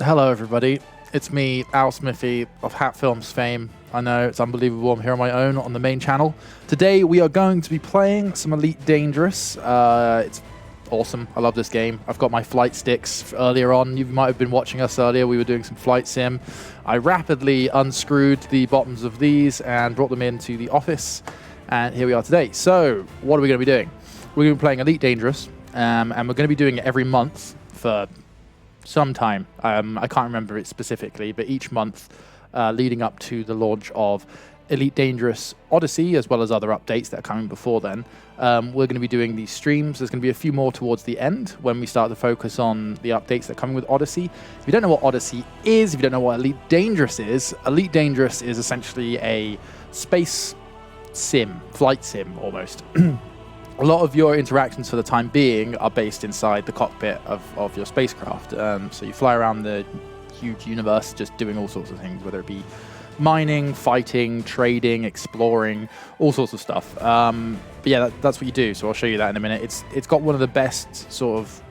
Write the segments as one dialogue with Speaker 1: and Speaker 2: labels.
Speaker 1: Hello, everybody. It's me, Smithy of Hat Films fame. I know it's unbelievable. I'm here on my own on the main channel. Today, we are going to be playing some Elite Dangerous. It's awesome. I love this game. I've got my flight sticks earlier on. You might have been watching us earlier. We were doing some flight sim. I rapidly unscrewed the bottoms of these and brought them into the office. And here we are today. So, what are we going to be doing? We're going to be playing Elite Dangerous. And we're going to be doing it every month for some time. I can't remember it specifically, but each month leading up to the launch of Elite Dangerous Odyssey, as well as other updates that are coming before then, we're going to be doing these streams. There's going to be a few more towards the end when we start to focus on the updates that are coming with Odyssey. If you don't know what Odyssey is, if you don't know what Elite Dangerous is essentially a space sim, flight sim almost. A lot of your interactions for the time being are based inside the cockpit of your spacecraft. So you fly around the huge universe just doing all sorts of things, whether it be mining, fighting, trading, exploring, all sorts of stuff. But yeah, that's what you do. So I'll show you that in a minute. It's got one of the best sort of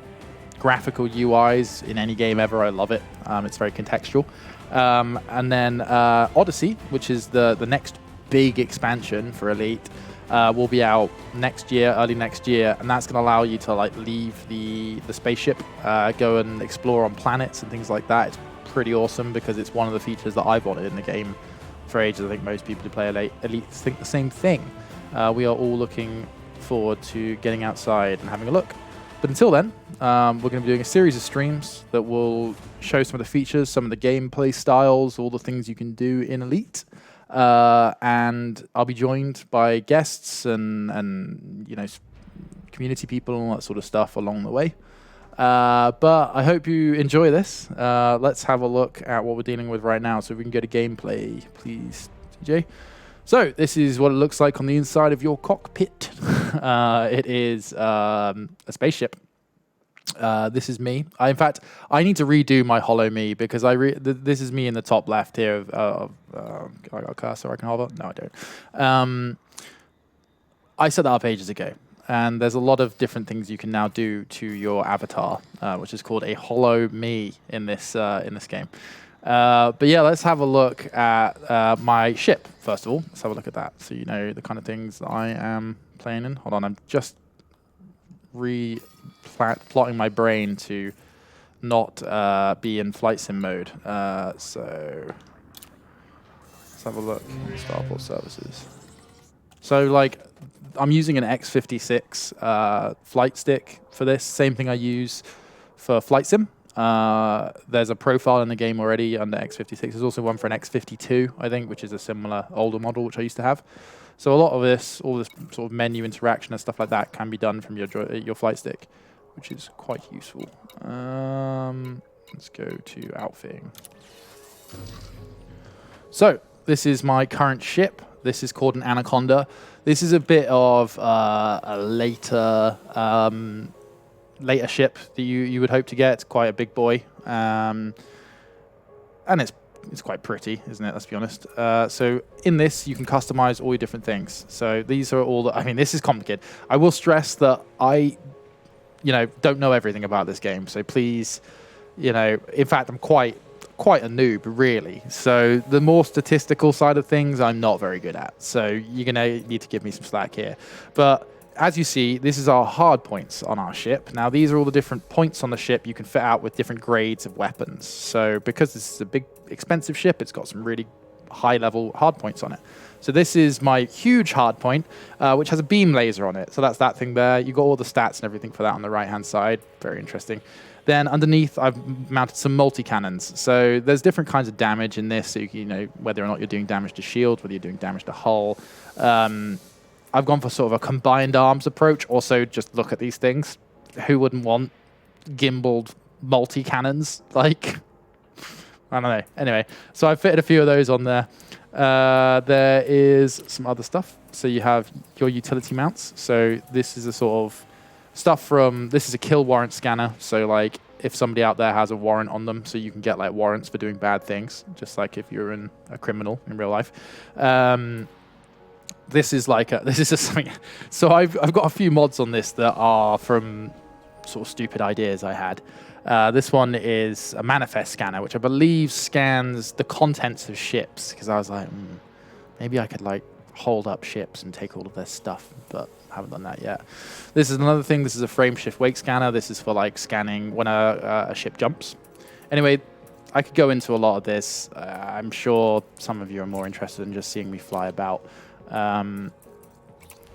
Speaker 1: graphical UIs in any game ever. I love it. It's very contextual. And then Odyssey, which is the next big expansion for Elite, will be out next year, early next year, and that's going to allow you to like leave the spaceship, go and explore on planets and things like that. It's pretty awesome because it's one of the features that I've wanted in the game for ages. I think most people who play Elite think the same thing. We are all looking forward to getting outside and having a look. But until then, we're going to be doing a series of streams that will show some of the features, some of the gameplay styles, all the things you can do in Elite. And I'll be joined by guests and you know, community people and all that sort of stuff along the way. But I hope you enjoy this. Let's have a look at what we're dealing with right now. So if we can go to gameplay, please, TJ. So this is what it looks like on the inside of your cockpit. It is a spaceship. This is me. In fact, I need to redo my Hollow Me because this is me in the top left here. I got a cursor I can hover? No, I don't. I set that up ages ago, and there's a lot of different things you can now do to your avatar, which is called a Hollow Me in this game. But yeah, let's have a look at my ship first of all. Let's have a look at that, so you know the kind of things that I am playing in. Hold on, I'm just plotting my brain to not be in flight sim mode. So let's have a look. Starport services. So like, I'm using an X56 flight stick for this. Same thing I use for flight sim. There's a profile in the game already under X56. There's also one for an X52, I think, which is a similar older model which I used to have. So a lot of this, all this sort of menu interaction and stuff like that can be done from your flight stick, which is quite useful. Let's go to outfitting. So this is my current ship. This is called an Anaconda. This is a bit of a later ship that you would hope to get. It's quite a big boy, and it's quite pretty, isn't it? Let's be honest. So in this, you can customize all your different things. So these are all I mean, this is complicated. I will stress that I, don't know everything about this game. So please, in fact, I'm quite a noob, really. So the more statistical side of things, I'm not very good at. So you're going to need to give me some slack here. But as you see, this is our hard points on our ship. Now, these are all the different points on the ship you can fit out with different grades of weapons. So because this is a big, expensive ship, it's got some really high-level hard points on it. So this is my huge hard point, which has a beam laser on it. So that's that thing there. You've got all the stats and everything for that on the right-hand side. Very interesting. Then underneath, I've mounted some multi-cannons. So there's different kinds of damage in this. So you know whether or not you're doing damage to shield, whether you're doing damage to hull. I've gone for sort of a combined arms approach. Also, just look at these things. Who wouldn't want gimbaled multi-cannons? Like, I don't know. Anyway, so I've fitted a few of those on there. There is some other stuff. So you have your utility mounts. So this is a sort of stuff from, this is a kill warrant scanner. So like, if somebody out there has a warrant on them, so you can get like warrants for doing bad things, just like if you're a criminal in real life. This is like this is just something. So I've got a few mods on this that are from sort of stupid ideas I had. This one is a manifest scanner, which I believe scans the contents of ships, because I was like, maybe I could like hold up ships and take all of their stuff, but I haven't done that yet. This is another thing. This is a frame shift wake scanner. This is for like scanning when a ship jumps. Anyway, I could go into a lot of this. I'm sure some of you are more interested in just seeing me fly about.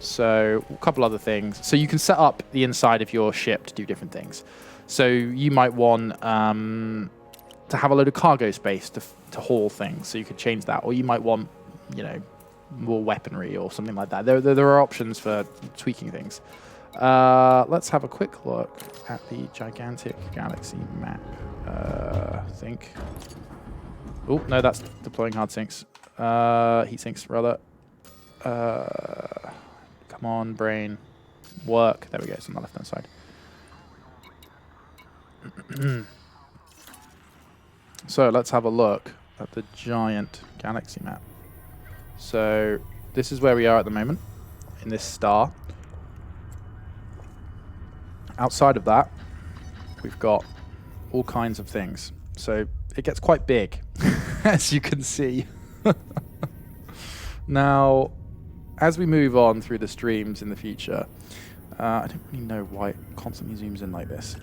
Speaker 1: So a couple other things. So you can set up the inside of your ship to do different things. So you might want to have a load of cargo space to haul things. So you could change that. Or you might want, you know, more weaponry or something like that. There are options for tweaking things. Let's have a quick look at the gigantic galaxy map. I think. Oh, no, that's deploying hard sinks. Heat sinks, rather. Come on, brain. Work. There we go. It's on the left-hand side. So let's have a look at the giant galaxy map. So this is where we are at the moment, in this star. Outside of that, we've got all kinds of things. So it gets quite big, as you can see. Now, as we move on through the streams in the future, I don't really know why it constantly zooms in like this.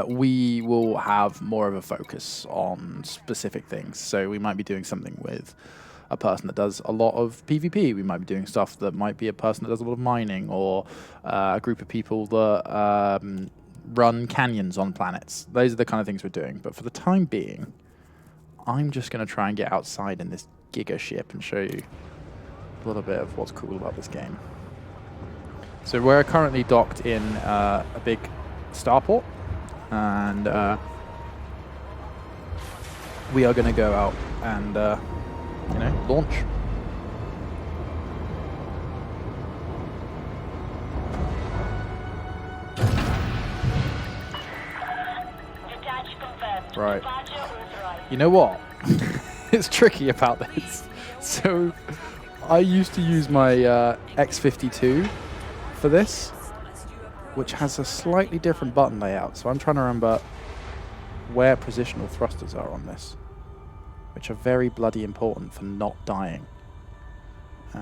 Speaker 1: We will have more of a focus on specific things. So we might be doing something with a person that does a lot of PvP. We might be doing stuff that might be a person that does a lot of mining, or a group of people that run canyons on planets. Those are the kind of things we're doing. But for the time being, I'm just going to try and get outside in this giga ship and show you a little bit of what's cool about this game. So we're currently docked in a big starport, and we are going to go out and you know, launch. Right. You know what? It's tricky about this. So I used to use my X52 for this, which has a slightly different button layout. So I'm trying to remember where positional thrusters are on this, which are very bloody important for not dying. You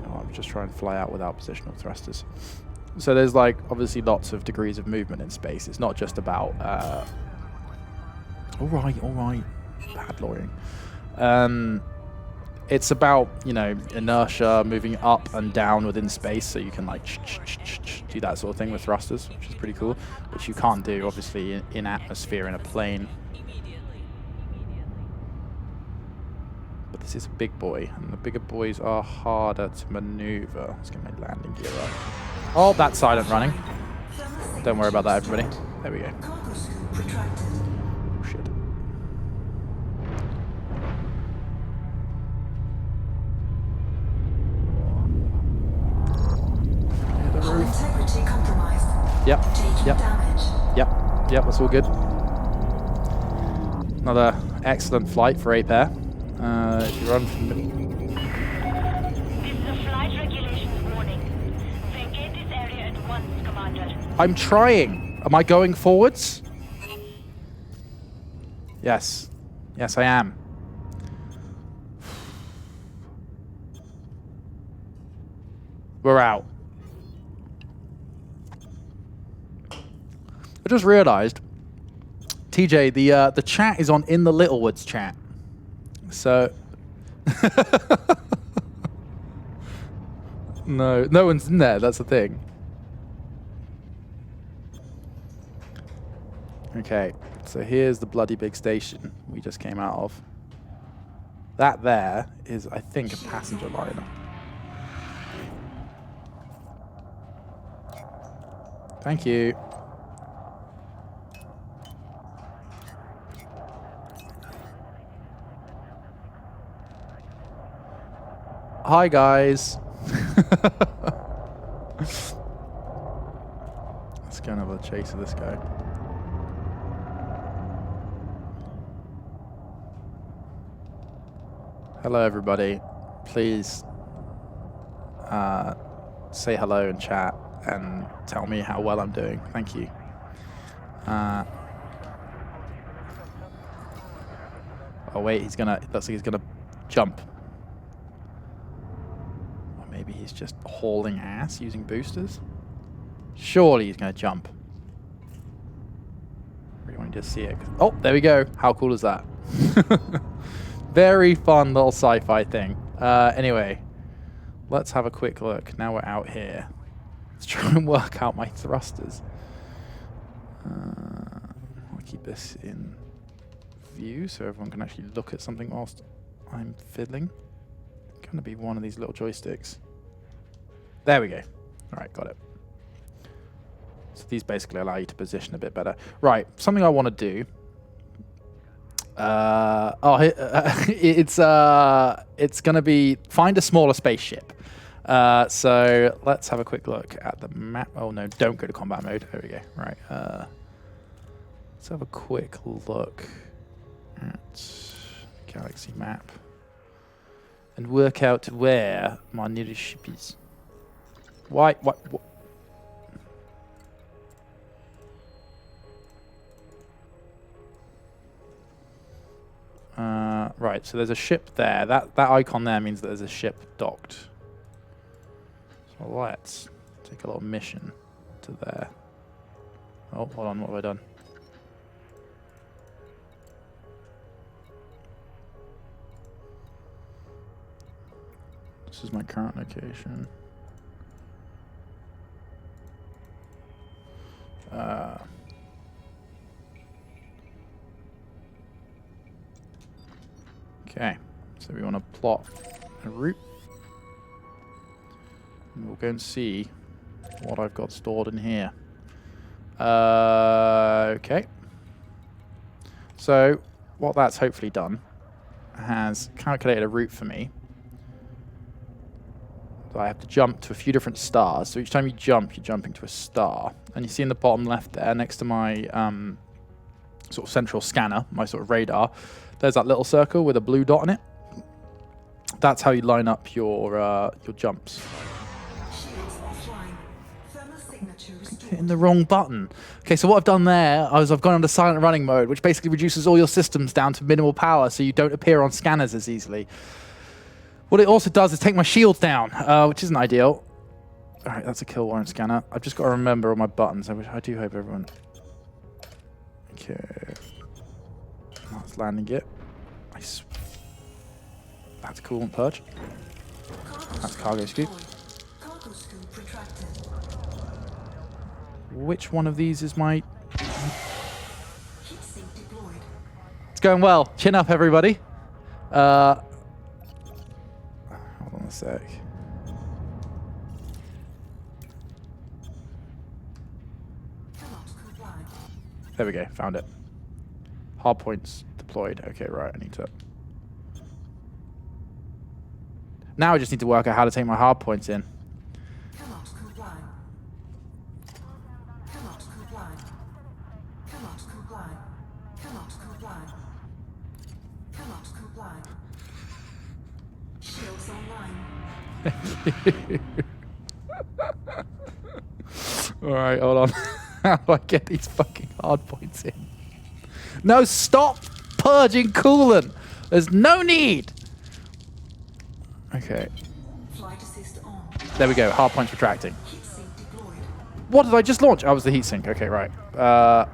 Speaker 1: know, I'm just trying to fly out without positional thrusters. So there's like obviously lots of degrees of movement in space. It's not just about all right, bad lawyering. It's about, you know, inertia, moving up and down within space, so you can like do that sort of thing with thrusters, which is pretty cool, which you can't do obviously in atmosphere in a plane. But this is a big boy, and the bigger boys are harder to maneuver. Let's get my landing gear up. Oh, that's silent running. Don't worry about that, everybody. There we go. Oh, shit.
Speaker 2: Integrity compromised.
Speaker 1: Yep.
Speaker 2: Taking
Speaker 1: Yep.
Speaker 2: damage.
Speaker 1: Yep. That's all good. Another excellent flight for Ape Air. If you run from
Speaker 3: This is a flight regulations warning. Vacate this area at once, Commander.
Speaker 1: I'm trying. Am I going forwards? Yes. Yes, I am. We're out. I just realized, TJ, the chat is on In the Littlewoods chat. So no one's in there, that's the thing. Okay, so here's the bloody big station we just came out of. That there is, I think, a passenger liner. Thank you. Hi, guys. Let's go and have a chase of this guy. Hello, everybody. Please say hello and chat and tell me how well I'm doing. Thank you. Oh wait, looks like he's gonna jump. Or maybe he's just hauling ass using boosters. Surely he's gonna jump. I really want you to see it. Oh, there we go. How cool is that? Very fun little sci-fi thing. Anyway, let's have a quick look. Now we're out here. Let's try and work out my thrusters. I'll keep this in view so everyone can actually look at something whilst I'm fiddling. It's going to be one of these little joysticks. There we go. All right, got it. So these basically allow you to position a bit better. Right, something I want to do. It's going to be find a smaller spaceship. So let's have a quick look at the map. Oh no, don't go to combat mode. There we go. Right. Let's have a quick look at the galaxy map and work out where my nearest ship is. Why? What? Right, so there's a ship there. That icon there means that there's a ship docked. So let's take a little mission to there. Oh, hold on, what have I done? This is my current location. Okay, so we want to plot a route. And we'll go and see what I've got stored in here. Okay. So, what that's hopefully done has calculated a route for me. So I have to jump to a few different stars. So each time you jump, you're jumping to a star. And you see in the bottom left there, next to my sort of central scanner, my sort of radar, there's that little circle with a blue dot on it. That's how you line up your jumps. Hitting the wrong button. Okay, so what I've done there is I've gone into silent running mode, which basically reduces all your systems down to minimal power so you don't appear on scanners as easily. What it also does is take my shields down, which isn't ideal. All right, that's a kill warrant scanner. I've just got to remember all my buttons. I do hope everyone... Okay. That's landing it. Nice. That's cool and purge. That's cargo scoop. Which one of these is my... It's going well. Chin up, everybody. Hold on a sec. There we go. Found it. Hard points deployed. Okay, right. I need to... Now I just need to work out how to take my hard points in. Alright, hold on. How do I get these fucking hard points in? No, stop purging coolant! There's no need! Okay. There we go, hard points retracting. What did I just launch? Oh, it was the heatsink. Okay, right.
Speaker 2: Frameshift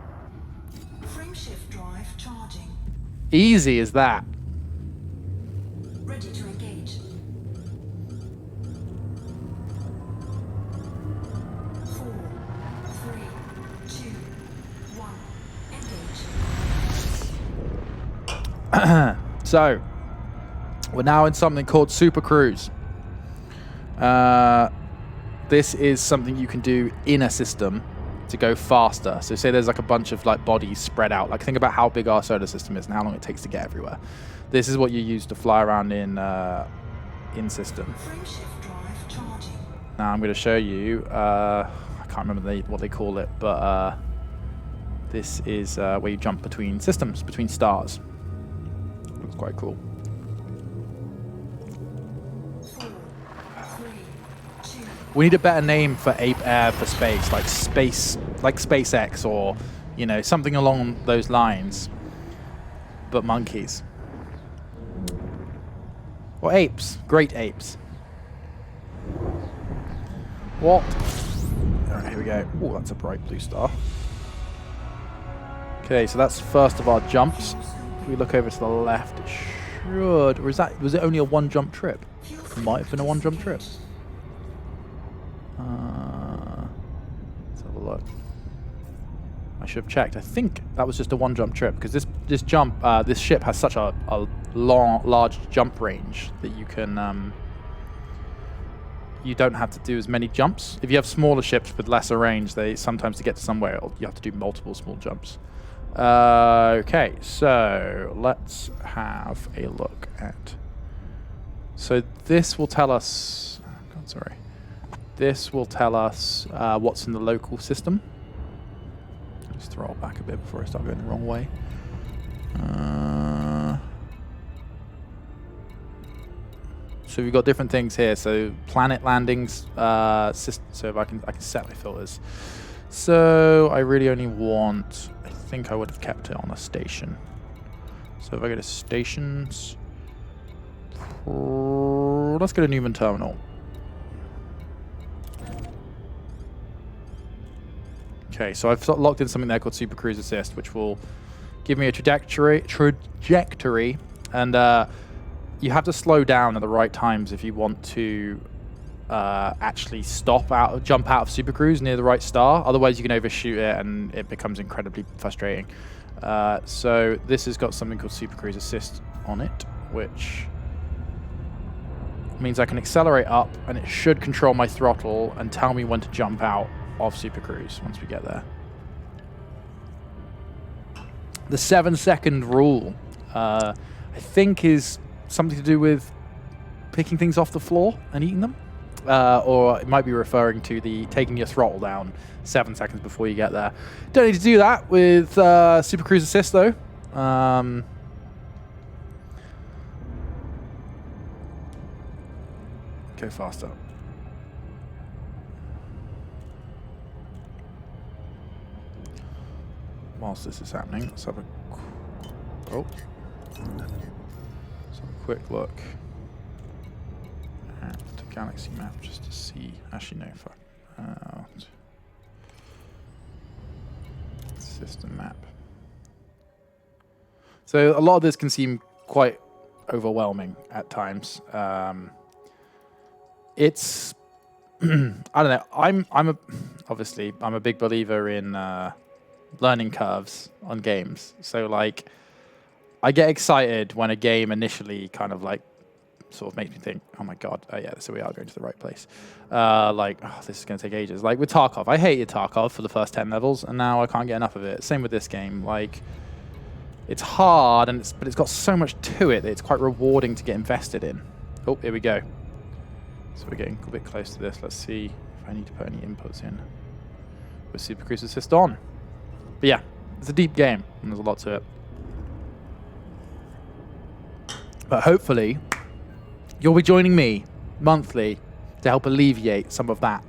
Speaker 2: drive charging.
Speaker 1: Easy as that.
Speaker 2: Ready to engage. 4, 3, 2, 1. Engage.
Speaker 1: So, we're now in something called Supercruise. This is something you can do in a system to go faster. So say there's like a bunch of like bodies spread out. Like think about how big our solar system is and how long it takes to get everywhere. This is what you use to fly around in system. Now I'm going to show you. I can't remember what they call it, but this is where you jump between systems, between stars. Looks quite cool.
Speaker 2: 4, 3,
Speaker 1: We need a better name for ape air for space, like SpaceX, or you know, something along those lines. But monkeys. Or apes. Great apes. What? Alright, here we go. Oh, that's a bright blue star. Okay, so that's first of our jumps. If we look over to the left, it should... Or was it only a one jump trip? It might have been a one jump trip. Let's have a look. I should have checked. I think that was just a one jump trip, because this ship has such a large jump range that you can you don't have to do as many jumps. If you have smaller ships with lesser range, they sometimes to get to somewhere you have to do multiple small jumps. Okay, so let's have a look at. So this will tell us. Oh God, sorry. This will tell us what's in the local system. Just throttle back a bit before I start going the wrong way. So we've got different things here. So planet landings, system. So if I can set my filters. So I really only want. I think I would have kept it on a station. So if I go to stations, let's go to Newman Terminal. Okay, so I've locked in something there called Supercruise Assist, which will give me a trajectory, and you have to slow down at the right times if you want to actually jump out of Supercruise near the right star. Otherwise, you can overshoot it, and it becomes incredibly frustrating. So this has got something called Supercruise Assist on it, which means I can accelerate up, and it should control my throttle and tell me when to jump out of Supercruise once we get there. The 7-second rule, I think, is something to do with picking things off the floor and eating them, or it might be referring to the taking your throttle down 7 seconds before you get there. Don't need to do that with Supercruise Assist though. Go faster. Whilst this is happening, let's have a quick look at the galaxy map just to see. Actually, no, fuck. System map. So a lot of this can seem quite overwhelming at times. It's I don't know. I'm a big believer in learning curves on games. So like, I get excited when a game initially kind of like sort of makes me think, oh my God, oh yeah, so we are going to the right place. Like, oh, this is going to take ages. Like with Tarkov, I hated Tarkov for the first 10 levels, and now I can't get enough of it. Same with this game. Like, it's hard, but it's got so much to it that it's quite rewarding to get invested in. Oh, here we go. So we're getting a bit close to this. Let's see if I need to put any inputs in with Supercruise Assist on. But yeah, it's a deep game, and there's a lot to it. But hopefully, you'll be joining me monthly to help alleviate some of that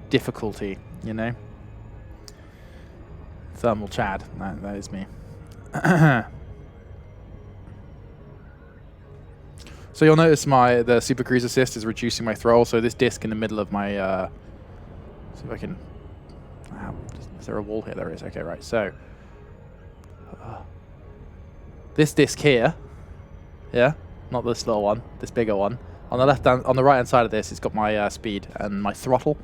Speaker 1: difficulty, you know? Thermal Chad, that is me. So you'll notice the Supercruise Assist is reducing my throttle, so this disc in the middle of my... see if I can... Is there a wall here? There is. Okay, right. So this disc here, yeah, not this little one, this bigger one. On the on the right hand side of this, it's got my speed and my throttle,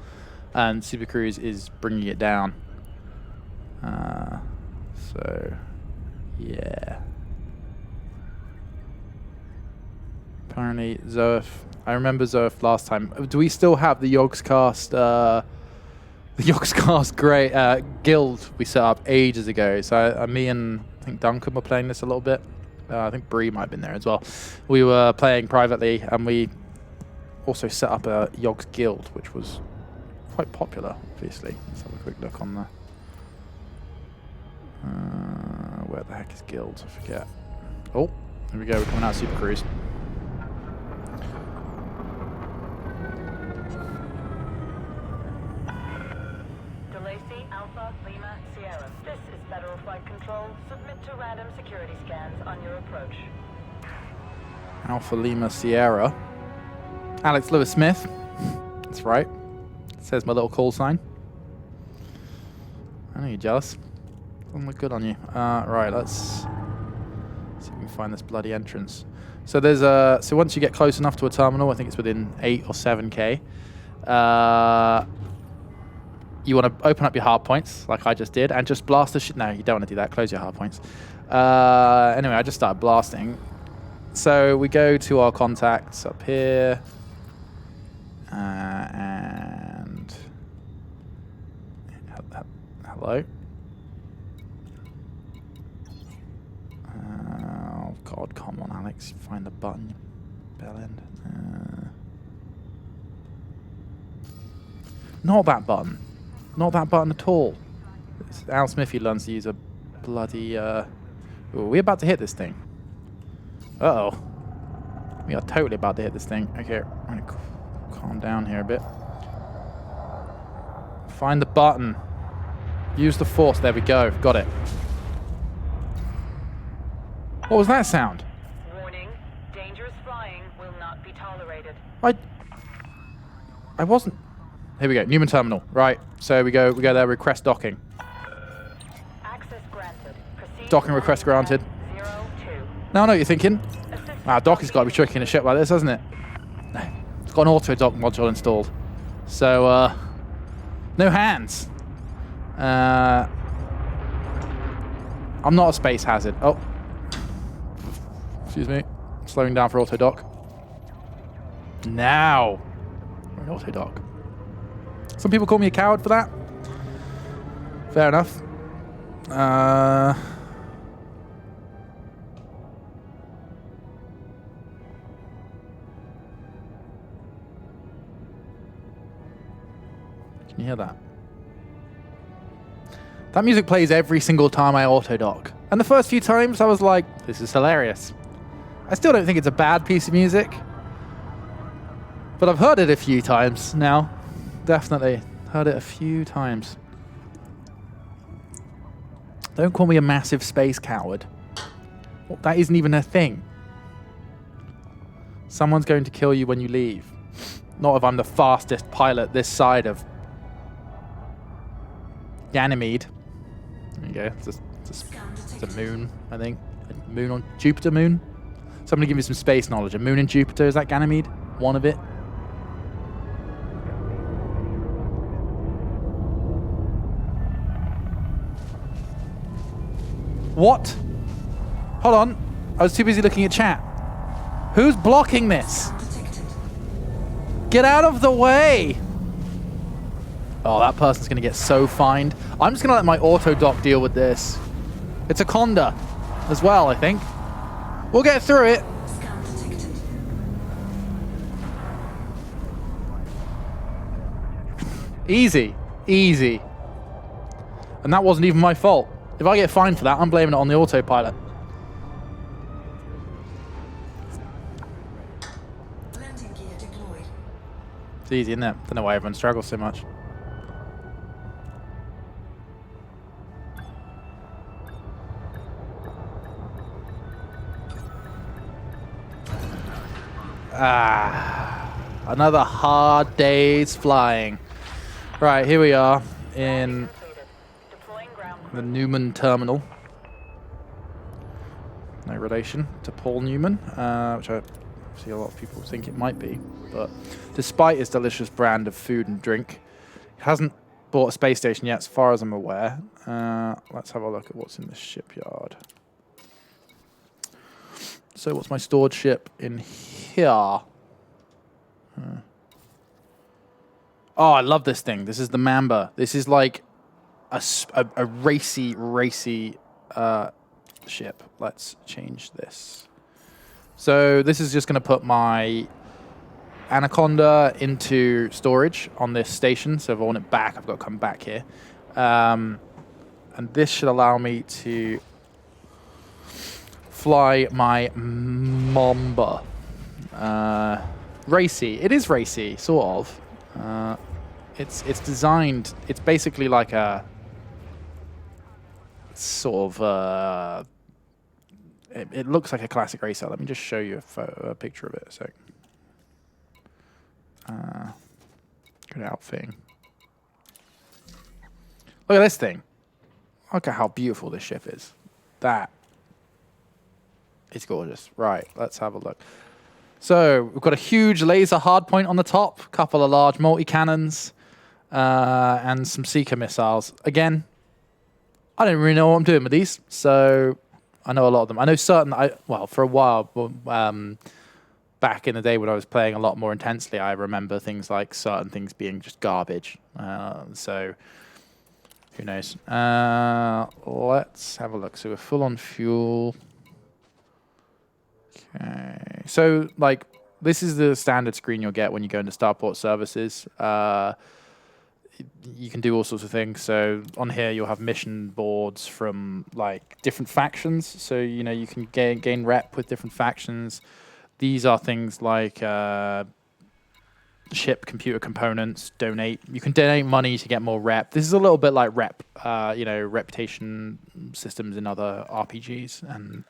Speaker 1: and Supercruise is bringing it down. So yeah. Apparently, Zoef. I remember Zoef last time. Do we still have the Yogscast? The Yogscast guild we set up ages ago. So me and I think Duncan were playing this a little bit. I think Bree might have been there as well. We were playing privately, and we also set up a Yogs guild, which was quite popular, obviously. Let's have a quick look on the... where the heck is guild? I forget. Oh, here we go. We're coming out of Supercruise.
Speaker 4: Alpha Lima Sierra. This is Federal Flight Control. Submit to random security scans on your approach.
Speaker 1: Alpha Lima Sierra. Alex Lewis Smith. That's right. Says my little call sign. I know you're jealous. Doesn't look good on you. Right, let's see if we can find this bloody entrance. So there's a. So once you get close enough to a terminal, I think it's within 8 or 7K. You want to open up your hard points, like I just did, and just blast the shit. No, you don't want to do that. Close your hard points. Anyway, I just started blasting. So we go to our contacts up here, and hello. Oh God, come on, Alex, find the button, you bellend. Not that button. Not that button at all. Al Smithy learns to use a bloody... Ooh, we're about to hit this thing. Uh-oh. We are totally about to hit this thing. Okay, I'm going to calm down here a bit. Find the button. Use the force. There we go. Got it. What was that sound?
Speaker 4: Warning, dangerous flying will not be tolerated.
Speaker 1: I wasn't... Here we go. Newman Terminal. Right. So we go there. Request docking.
Speaker 4: Access granted. Proceed
Speaker 1: Docking request granted.
Speaker 4: 02.
Speaker 1: Now I know what you're thinking. Dock has got to be tricking a ship like this, hasn't it? No. It's got an auto dock module installed. So, no hands. I'm not a space hazard. Oh. Excuse me. Slowing down for auto dock. Now. We're in auto dock. Some people call me a coward for that. Fair enough. Can you hear that? That music plays every single time I auto-dock. And the first few times I was like, this is hilarious. I still don't think it's a bad piece of music. But I've heard it a few times now. Definitely. Heard it a few times. Don't call me a massive space coward. Well, that isn't even a thing. Someone's going to kill you when you leave. Not if I'm the fastest pilot this side of Ganymede. There you go. It's a moon, I think. A moon on Jupiter moon. Somebody give me some space knowledge. A moon in Jupiter, is that Ganymede? One of it. What? Hold on. I was too busy looking at chat. Who's blocking this? Get out of the way! Oh, that person's going to get so fined. I'm just going to let my auto-dock deal with this. It's a Conda as well, I think. We'll get through it. Easy. Easy. And that wasn't even my fault. If I get fined for that, I'm blaming it on the autopilot.
Speaker 2: Landing gear deployed.
Speaker 1: It's easy, isn't it? Don't know why everyone struggles so much. Another hard day's flying. Right, here we are in the Newman Terminal. No relation to Paul Newman, which I see a lot of people think it might be. But despite its delicious brand of food and drink, it hasn't bought a space station yet, as far as I'm aware. Let's have a look at what's in the shipyard. So what's my stored ship in here? Oh, I love this thing. This is the Mamba. This is like a racy ship. Let's change this. So this is just going to put my Anaconda into storage on this station. So if I want it back, I've got to come back here. And this should allow me to fly my Mamba. Racy. It is racy, sort of. It's designed. It's basically like a It's sort of it looks like a classic racer. Let me just show you a picture of it. So, good outfitting. Look at this thing. Look at how beautiful this ship is. That is gorgeous. Right, let's have a look. So we've got a huge laser hardpoint on the top, a couple of large multi-cannons, and some Seeker missiles. Again, I don't really know what I'm doing with these, so I know a lot of them. I know certain, well, for a while, back in the day when I was playing a lot more intensely, I remember things like certain things being just garbage. So who knows? Let's have a look. So we're full on fuel. Okay. So, like, this is the standard screen you'll get when you go into Starport Services. You can do all sorts of things. So on here you'll have mission boards from like different factions. So you can gain rep with different factions. These are things like ship computer components. Donate. You can donate money to get more rep. This is a little bit like rep. Reputation systems in other RPGs and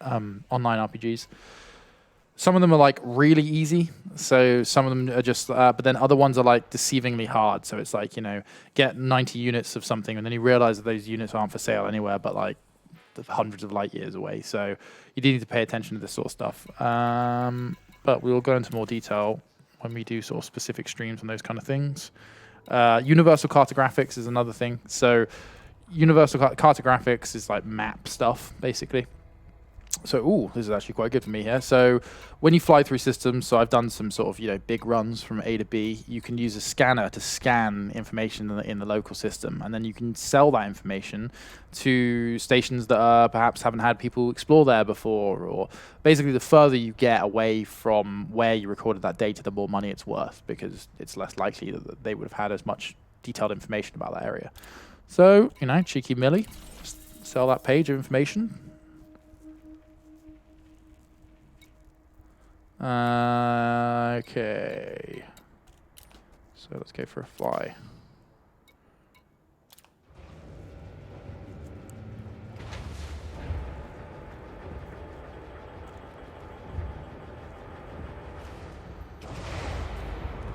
Speaker 1: online RPGs. Some of them are like really easy, so some of them are just, but then other ones are like deceivingly hard. So it's like, get 90 units of something and then you realize that those units aren't for sale anywhere but like hundreds of light years away. So you do need to pay attention to this sort of stuff. But we'll go into more detail when we do sort of specific streams on those kind of things. Universal cartographics is another thing. So universal cartographics is like map stuff, basically. So, this is actually quite good for me here. So, when you fly through systems, so I've done some sort of, big runs from A to B, you can use a scanner to scan information in the local system, and then you can sell that information to stations that perhaps haven't had people explore there before, or basically the further you get away from where you recorded that data, the more money it's worth, because it's less likely that they would have had as much detailed information about that area. So, cheeky Millie, just sell that page of information. Okay. So let's go for a fly.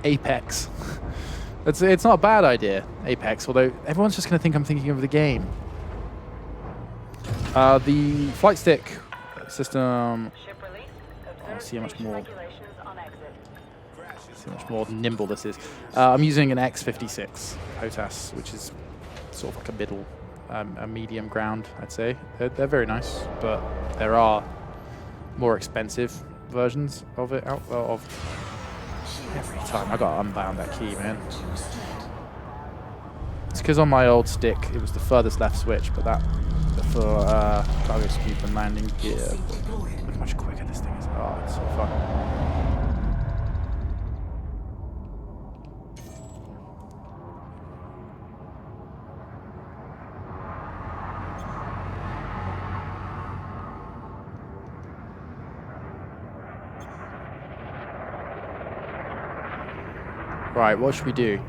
Speaker 1: Apex. It's not a bad idea, Apex, although everyone's just going to think I'm thinking of the game. The flight stick system. See how much more nimble this is. I'm using an X56 HOTAS, which is sort of like a middle, a medium ground, I'd say. They're very nice, but there are more expensive versions of it out of every time. I got to unbound that key, man. It's because on my old stick it was the furthest left switch, but that for cargo scoop and landing gear. Look how much quicker this thing is. Oh, it's so fun. Right, what should we do?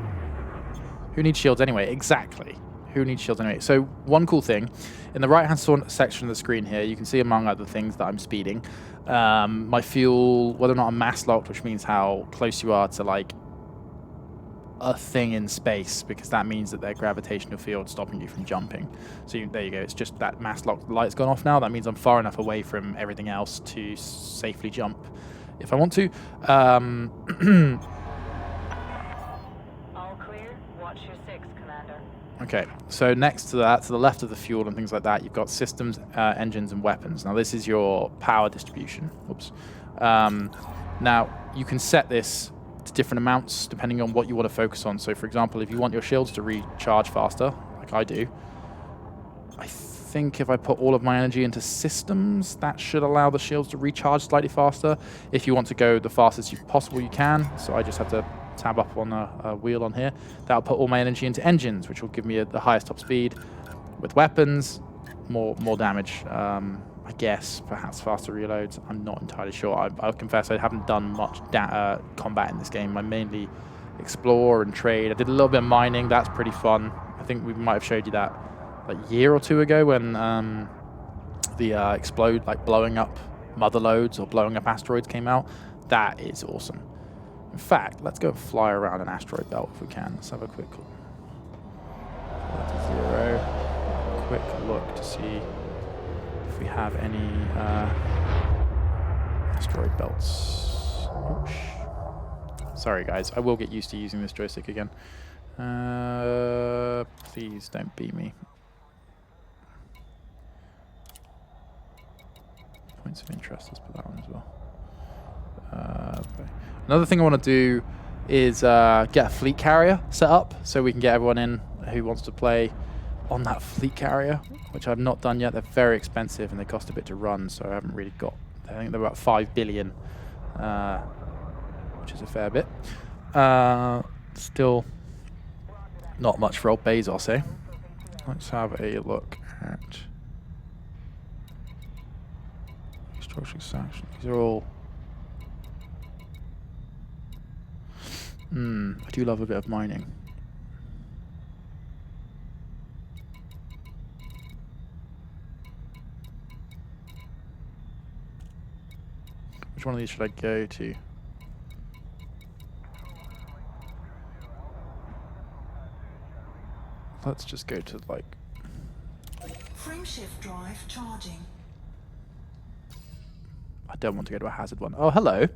Speaker 1: Who needs shields anyway? Exactly. Who needs shields anyway? So one cool thing, in the right-hand section of the screen here, you can see among other things that I'm speeding. My fuel, whether or not I'm mass locked, which means how close you are to like a thing in space, because that means that their gravitational field stopping you from jumping. So there you go. It's just that mass locked light's gone off now. That means I'm far enough away from everything else to safely jump if I want to. Okay, so next to that, to the left of the fuel and things like that, you've got systems, engines, and weapons. Now, this is your power distribution. Oops. Now, you can set this to different amounts depending on what you want to focus on. So, for example, if you want your shields to recharge faster, like I do, I think if I put all of my energy into systems, that should allow the shields to recharge slightly faster. If you want to go the fastest possible you can, so I just have to tab up on a wheel on here. That'll put all my energy into engines, which will give me the highest top speed. With weapons, more damage. I guess perhaps faster reloads. I'm not entirely sure. I'll confess I haven't done much combat in this game. I mainly explore and trade. I did a little bit of mining. That's pretty fun. I think we might have showed you that like year or two ago when the blowing up mother loads or blowing up asteroids came out. That is awesome. In fact, let's go fly around an asteroid belt if we can. Let's have a quick 0. Quick look to see if we have any asteroid belts. Oosh. Sorry guys, I will get used to using this joystick again. Please don't beat me. Points of interest, let's put that on as well. Okay. Another thing I want to do is get a fleet carrier set up so we can get everyone in who wants to play on that fleet carrier, which I've not done yet. They're very expensive and they cost a bit to run, so I haven't really got. I think they're about 5 billion, which is a fair bit. Still not much for old Bezos, eh? Let's have a look at structural sanctions. These are all. I do love a bit of mining. Which one of these should I go to? Let's just go to like.
Speaker 2: Frameshift drive charging.
Speaker 1: I don't want to go to a hazard one. Oh, hello.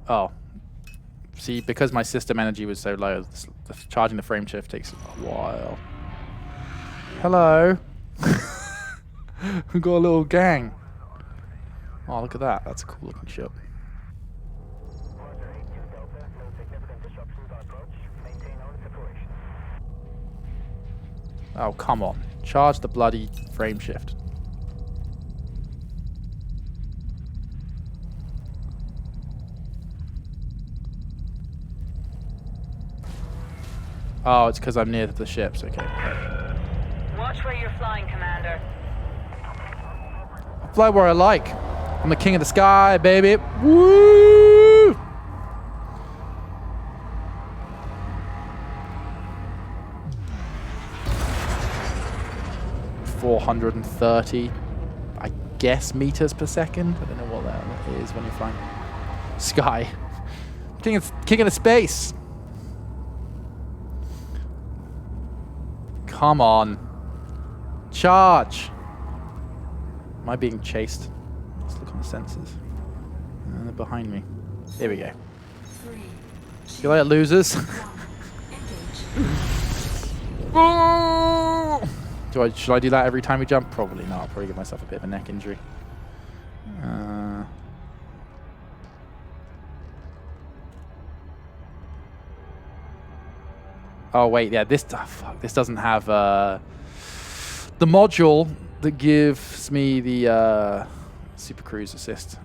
Speaker 1: Oh. See, because my system energy was so low, charging the frameshift takes a while. Hello. We've got a little gang. Oh, look at that. That's a cool looking ship. Oh, come on. Charge the bloody frameshift. Oh, it's because I'm near the ships. Okay.
Speaker 4: Watch where you're flying, Commander.
Speaker 1: I fly where I like. I'm the king of the sky, baby. Woo! .430, I guess, meters per second. I don't know what that is when you're flying. Sky. King of the space. Come on. Charge. Am I being chased? Let's look on the sensors. They're behind me. There we go.
Speaker 2: 3,
Speaker 1: You like losers?
Speaker 2: 1, engage.
Speaker 1: Should I do that every time we jump? Probably not. I'll probably give myself a bit of a neck injury. Oh wait, yeah. This doesn't have the module that gives me the Supercruise assist,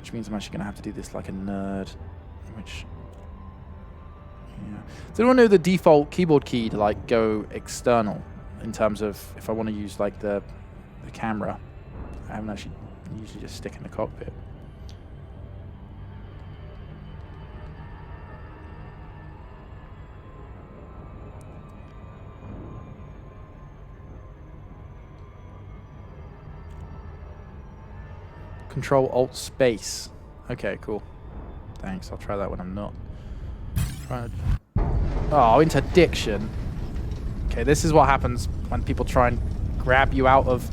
Speaker 1: which means I'm actually going to have to do this like a nerd. Which, yeah. Does anyone know the default keyboard key to like go external? In terms of if I want to use like the camera, I haven't actually usually just stick in the cockpit. Control Alt Space. Okay, cool. Thanks. I'll try that when I'm not trying to. Oh, interdiction. Okay, this is what happens when people try and grab you out of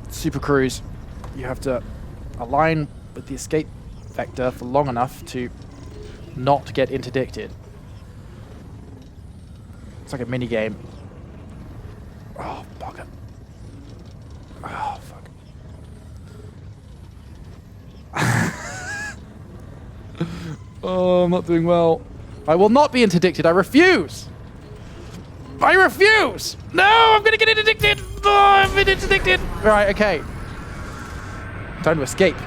Speaker 1: Supercruise. You have to align with the escape vector for long enough to not get interdicted. It's like a mini game. Oh, bugger. Oh, fuck. Oh, I'm not doing well. I will not be interdicted. I refuse. I refuse. No, I'm going to get interdicted. Oh, I've been interdicted. Right, okay. Time to escape.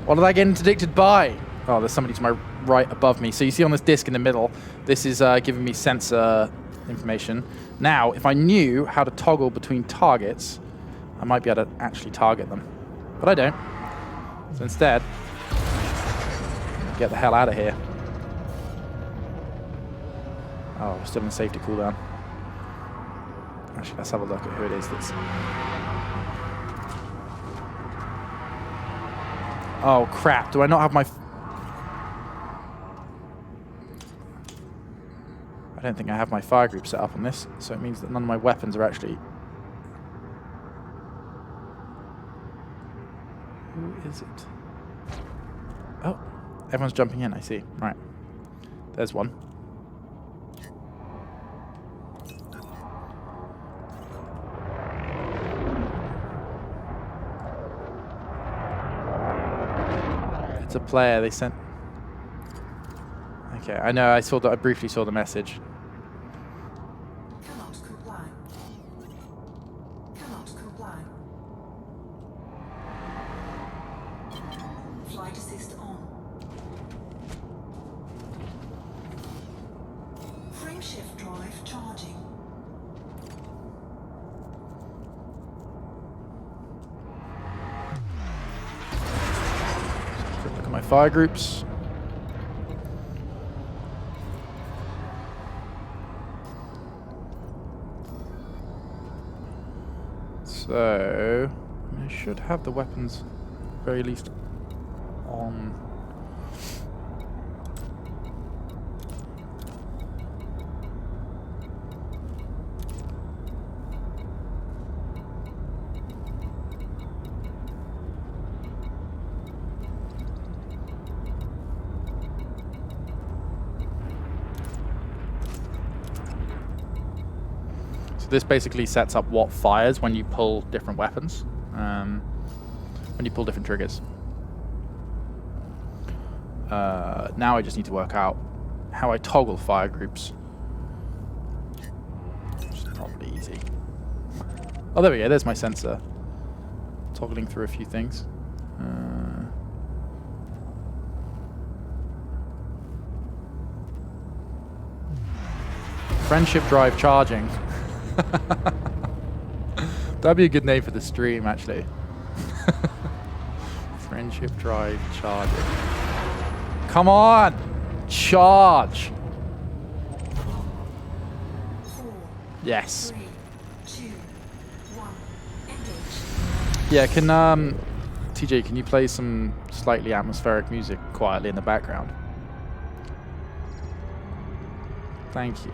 Speaker 1: What did I get interdicted by? Oh, there's somebody to my right above me. So you see on this disc in the middle, this is giving me sensor information. Now, if I knew how to toggle between targets, I might be able to actually target them. But I don't. So instead, get the hell out of here. Oh, we're still in safety cooldown. Actually, let's have a look at who it is that's... Oh, crap. Do I not have my... I don't think I have my fire group set up on this, so it means that none of my weapons are actually... Who is it? Oh, everyone's jumping in, I see. Right. There's one. It's a player they sent. Okay, I know. I briefly saw the message.
Speaker 2: Cannot comply. Cannot comply. Flight assist on. Frameshift drive charging.
Speaker 1: Quick look at my fire groups. So, I should have the weapons, very least, on. This basically sets up what fires when you pull different weapons, when you pull different triggers. Now I just need to work out how I toggle fire groups, which is probably easy. Oh, there we go. There's my sensor. Toggling through a few things. Friendship drive charging. That'd be a good name for the stream, actually. Friendship drive charging. Come on! Charge!
Speaker 2: 4,
Speaker 1: Yes.
Speaker 2: 3, 2, 1. Engage.
Speaker 1: Yeah, can TJ, can you play some slightly atmospheric music quietly in the background? Thank you.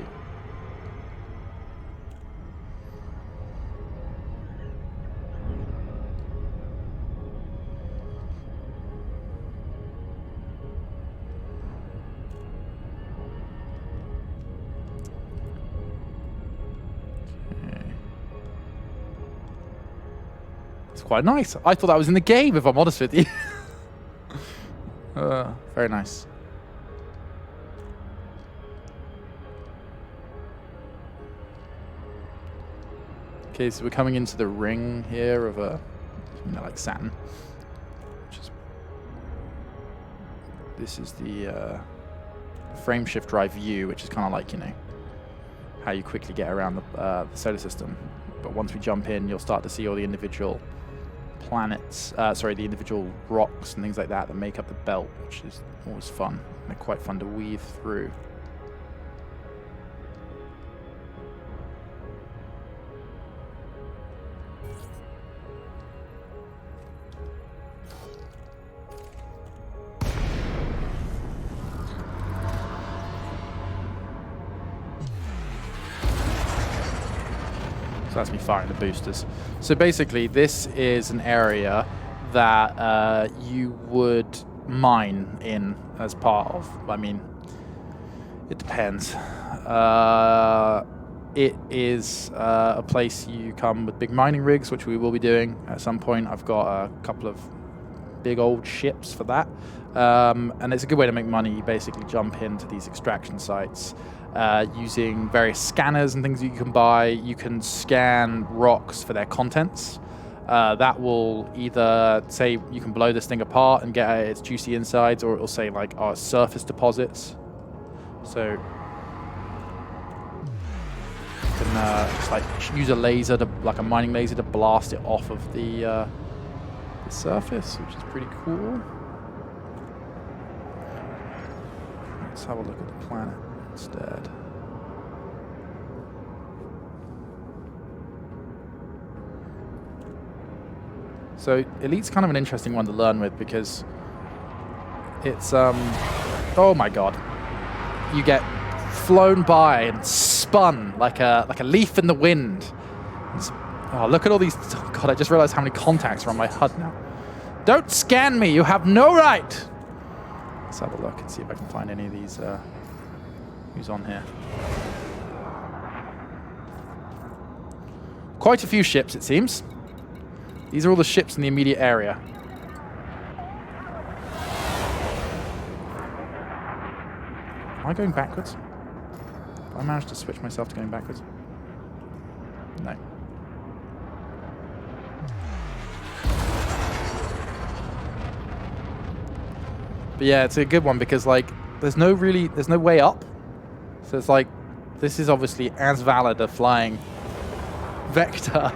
Speaker 1: Quite nice. I thought that was in the game, if I'm honest with you. Very nice. Okay, so we're coming into the ring here of a, like Saturn. Which is, this is the frame shift drive view, which is kind of like, you know, how you quickly get around the solar system. But once we jump in, you'll start to see all the individual planets, the individual rocks and things like that make up the belt, which is always fun. They're quite fun to weave through. So that's me firing the boosters. So basically, this is an area that you would mine in as part of. I mean, it depends. It is a place you come with big mining rigs, which we will be doing at some point. I've got a couple of big old ships for that. And it's a good way to make money. You basically jump into these extraction sites using various scanners and things that you can buy. You can scan rocks for their contents. That will either say you can blow this thing apart and get its juicy insides, or it will say like, oh, surface deposits. So you can just like use a laser to, like a mining laser, to blast it off of the surface, which is pretty cool. Let's have a look at the planet instead. So Elite's kind of an interesting one to learn with because it's oh my god, you get flown by and spun like a leaf in the wind. Oh, look at all these. Oh god, I just realized how many contacts are on my HUD now. Don't scan me, you have no right. Let's have a look and see if I can find any of these who's on here. Quite a few ships, it seems. These are all the ships in the immediate area. Am I going backwards? Have I managed to switch myself to going backwards? No. But yeah, it's a good one because like there's no way up. So it's like this is obviously as valid a flying vector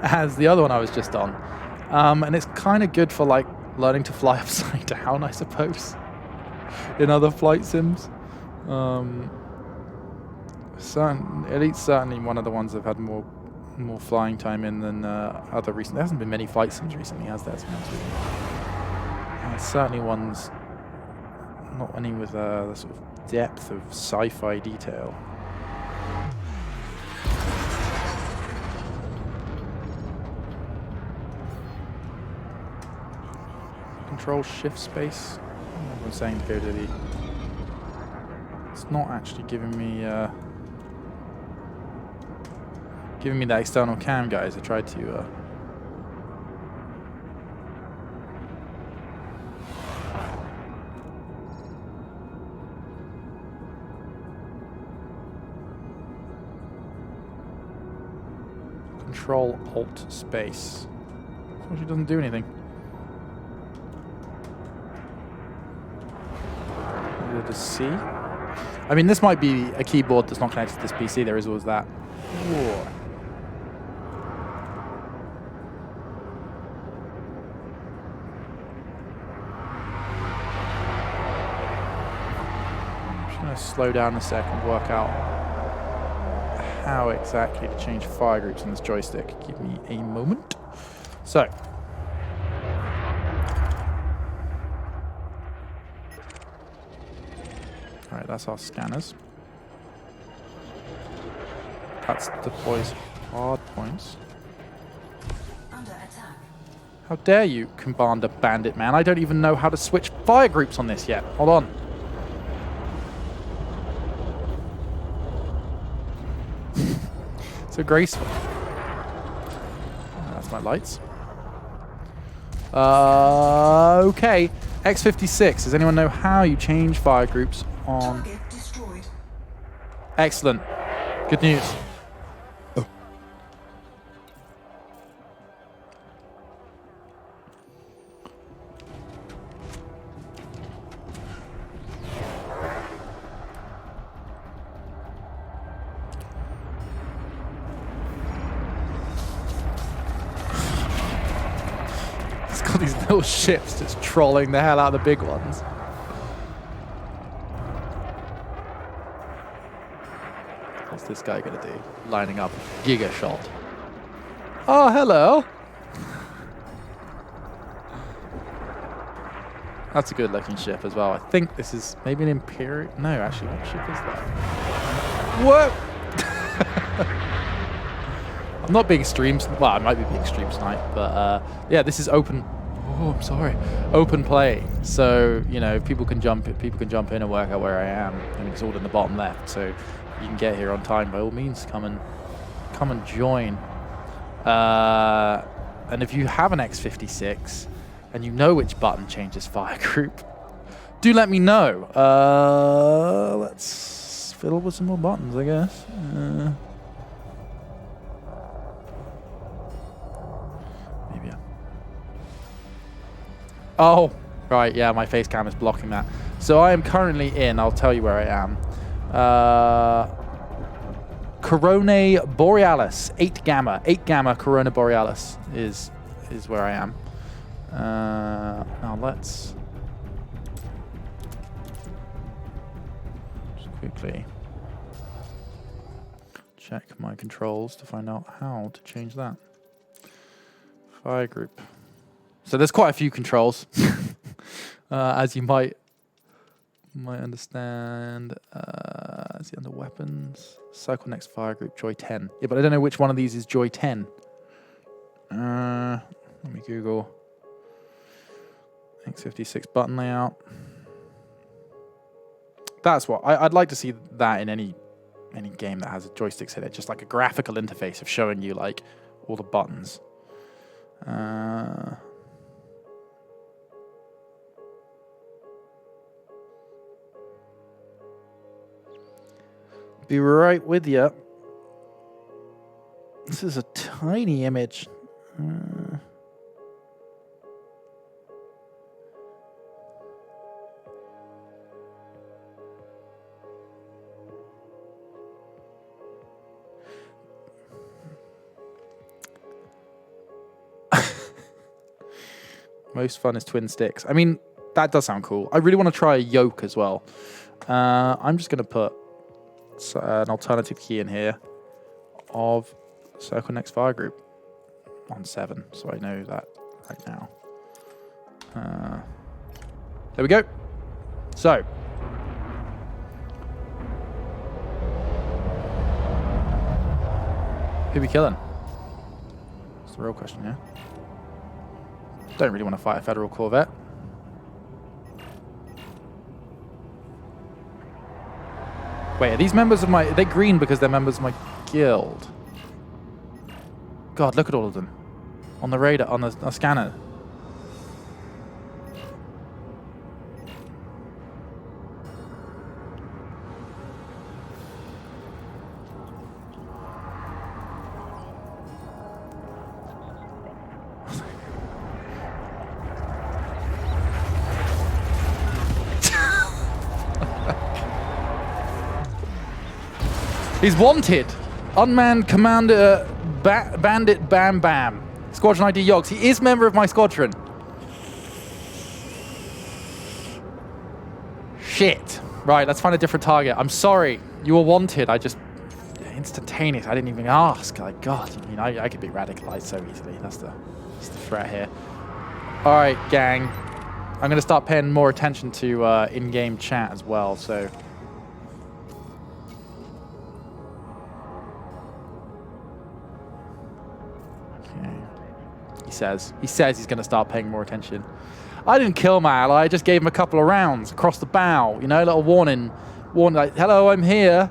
Speaker 1: as the other one I was just on. And it's kind of good for like learning to fly upside down, I suppose, in other flight sims. Elite's certainly one of the ones that have had more flying time in than other recent. There hasn't been many flight sims recently, has there? To be honest with you. Certainly ones not any with the sort of depth of sci-fi detail. Control shift space. I was saying to go to the. It's not actually giving me that external cam, guys. I tried to. Control Alt space. Actually doesn't do anything. To C. I mean, this might be a keyboard that's not connected to this PC. There is always that. Whoa. I'm just going to slow down a second, work out how exactly to change fire groups on this joystick. Give me a moment. So. Alright, that's our scanners. That deploys hard points.
Speaker 2: Under attack.
Speaker 1: How dare you, Commander Bandit Man? I don't even know how to switch fire groups on this yet. Hold on. So graceful. That's my lights. Okay. X56. Does anyone know how you change fire groups on?
Speaker 2: Target destroyed.
Speaker 1: Excellent. Good news. Oh. It's got these little ships just trolling the hell out of the big ones. What's this guy gonna do? Lining up Giga Shot. Oh, hello. That's a good looking ship as well. I think this is maybe an Imperial. No, actually, what ship is that? Whoa! I'm not being stream. Well, I might be being stream snipe, but yeah, this is open. Oh, I'm sorry. Open play. So you know, people can jump in and work out where I am. I mean, it's all in the bottom left, so you can get here on time. By all means, come and join. And if you have an X56 and you know which button changes fire group, do let me know. Let's fiddle with some more buttons, I guess. Maybe. Oh, right. Yeah, my face cam is blocking that. So I am currently in. I'll tell you where I am. Corona Borealis, 8 Gamma Corona Borealis is where I am. Now let's quickly check my controls to find out how to change that. Fire group. So there's quite a few controls, as you might understand. Is it under weapons? Cycle next fire group, joy 10. Yeah, but I don't know which one of these is joy 10. Let me Google. X56 button layout. That's what I'd like to see that in any game that has a joysticks in it, just like a graphical interface of showing you like all the buttons. Be right with you. This is a tiny image. Most fun is twin sticks. I mean, that does sound cool. I really want to try a yoke as well. I'm just going to put an alternative key in here of circle next fire group on 7, so I know that right now. There we go. So, who we killing? That's the real question here. Don't really want to fight a Federal Corvette. Wait, are these members of my... Are they green because they're members of my guild? God, look at all of them. On the radar, on the scanner. He's wanted. Unmanned Commander Bandit Bam Bam. Squadron ID Yogs. He is member of my squadron. Shit. Right, let's find a different target. I'm sorry. You were wanted. I just... Instantaneous. I didn't even ask. Like, God. I mean, I could be radicalized so easily. That's the threat here. Alright, gang. I'm going to start paying more attention to in-game chat as well, so... He says he's going to start paying more attention. I didn't kill my ally. I just gave him a couple of rounds across the bow. You know, a little warning, like, hello, I'm here.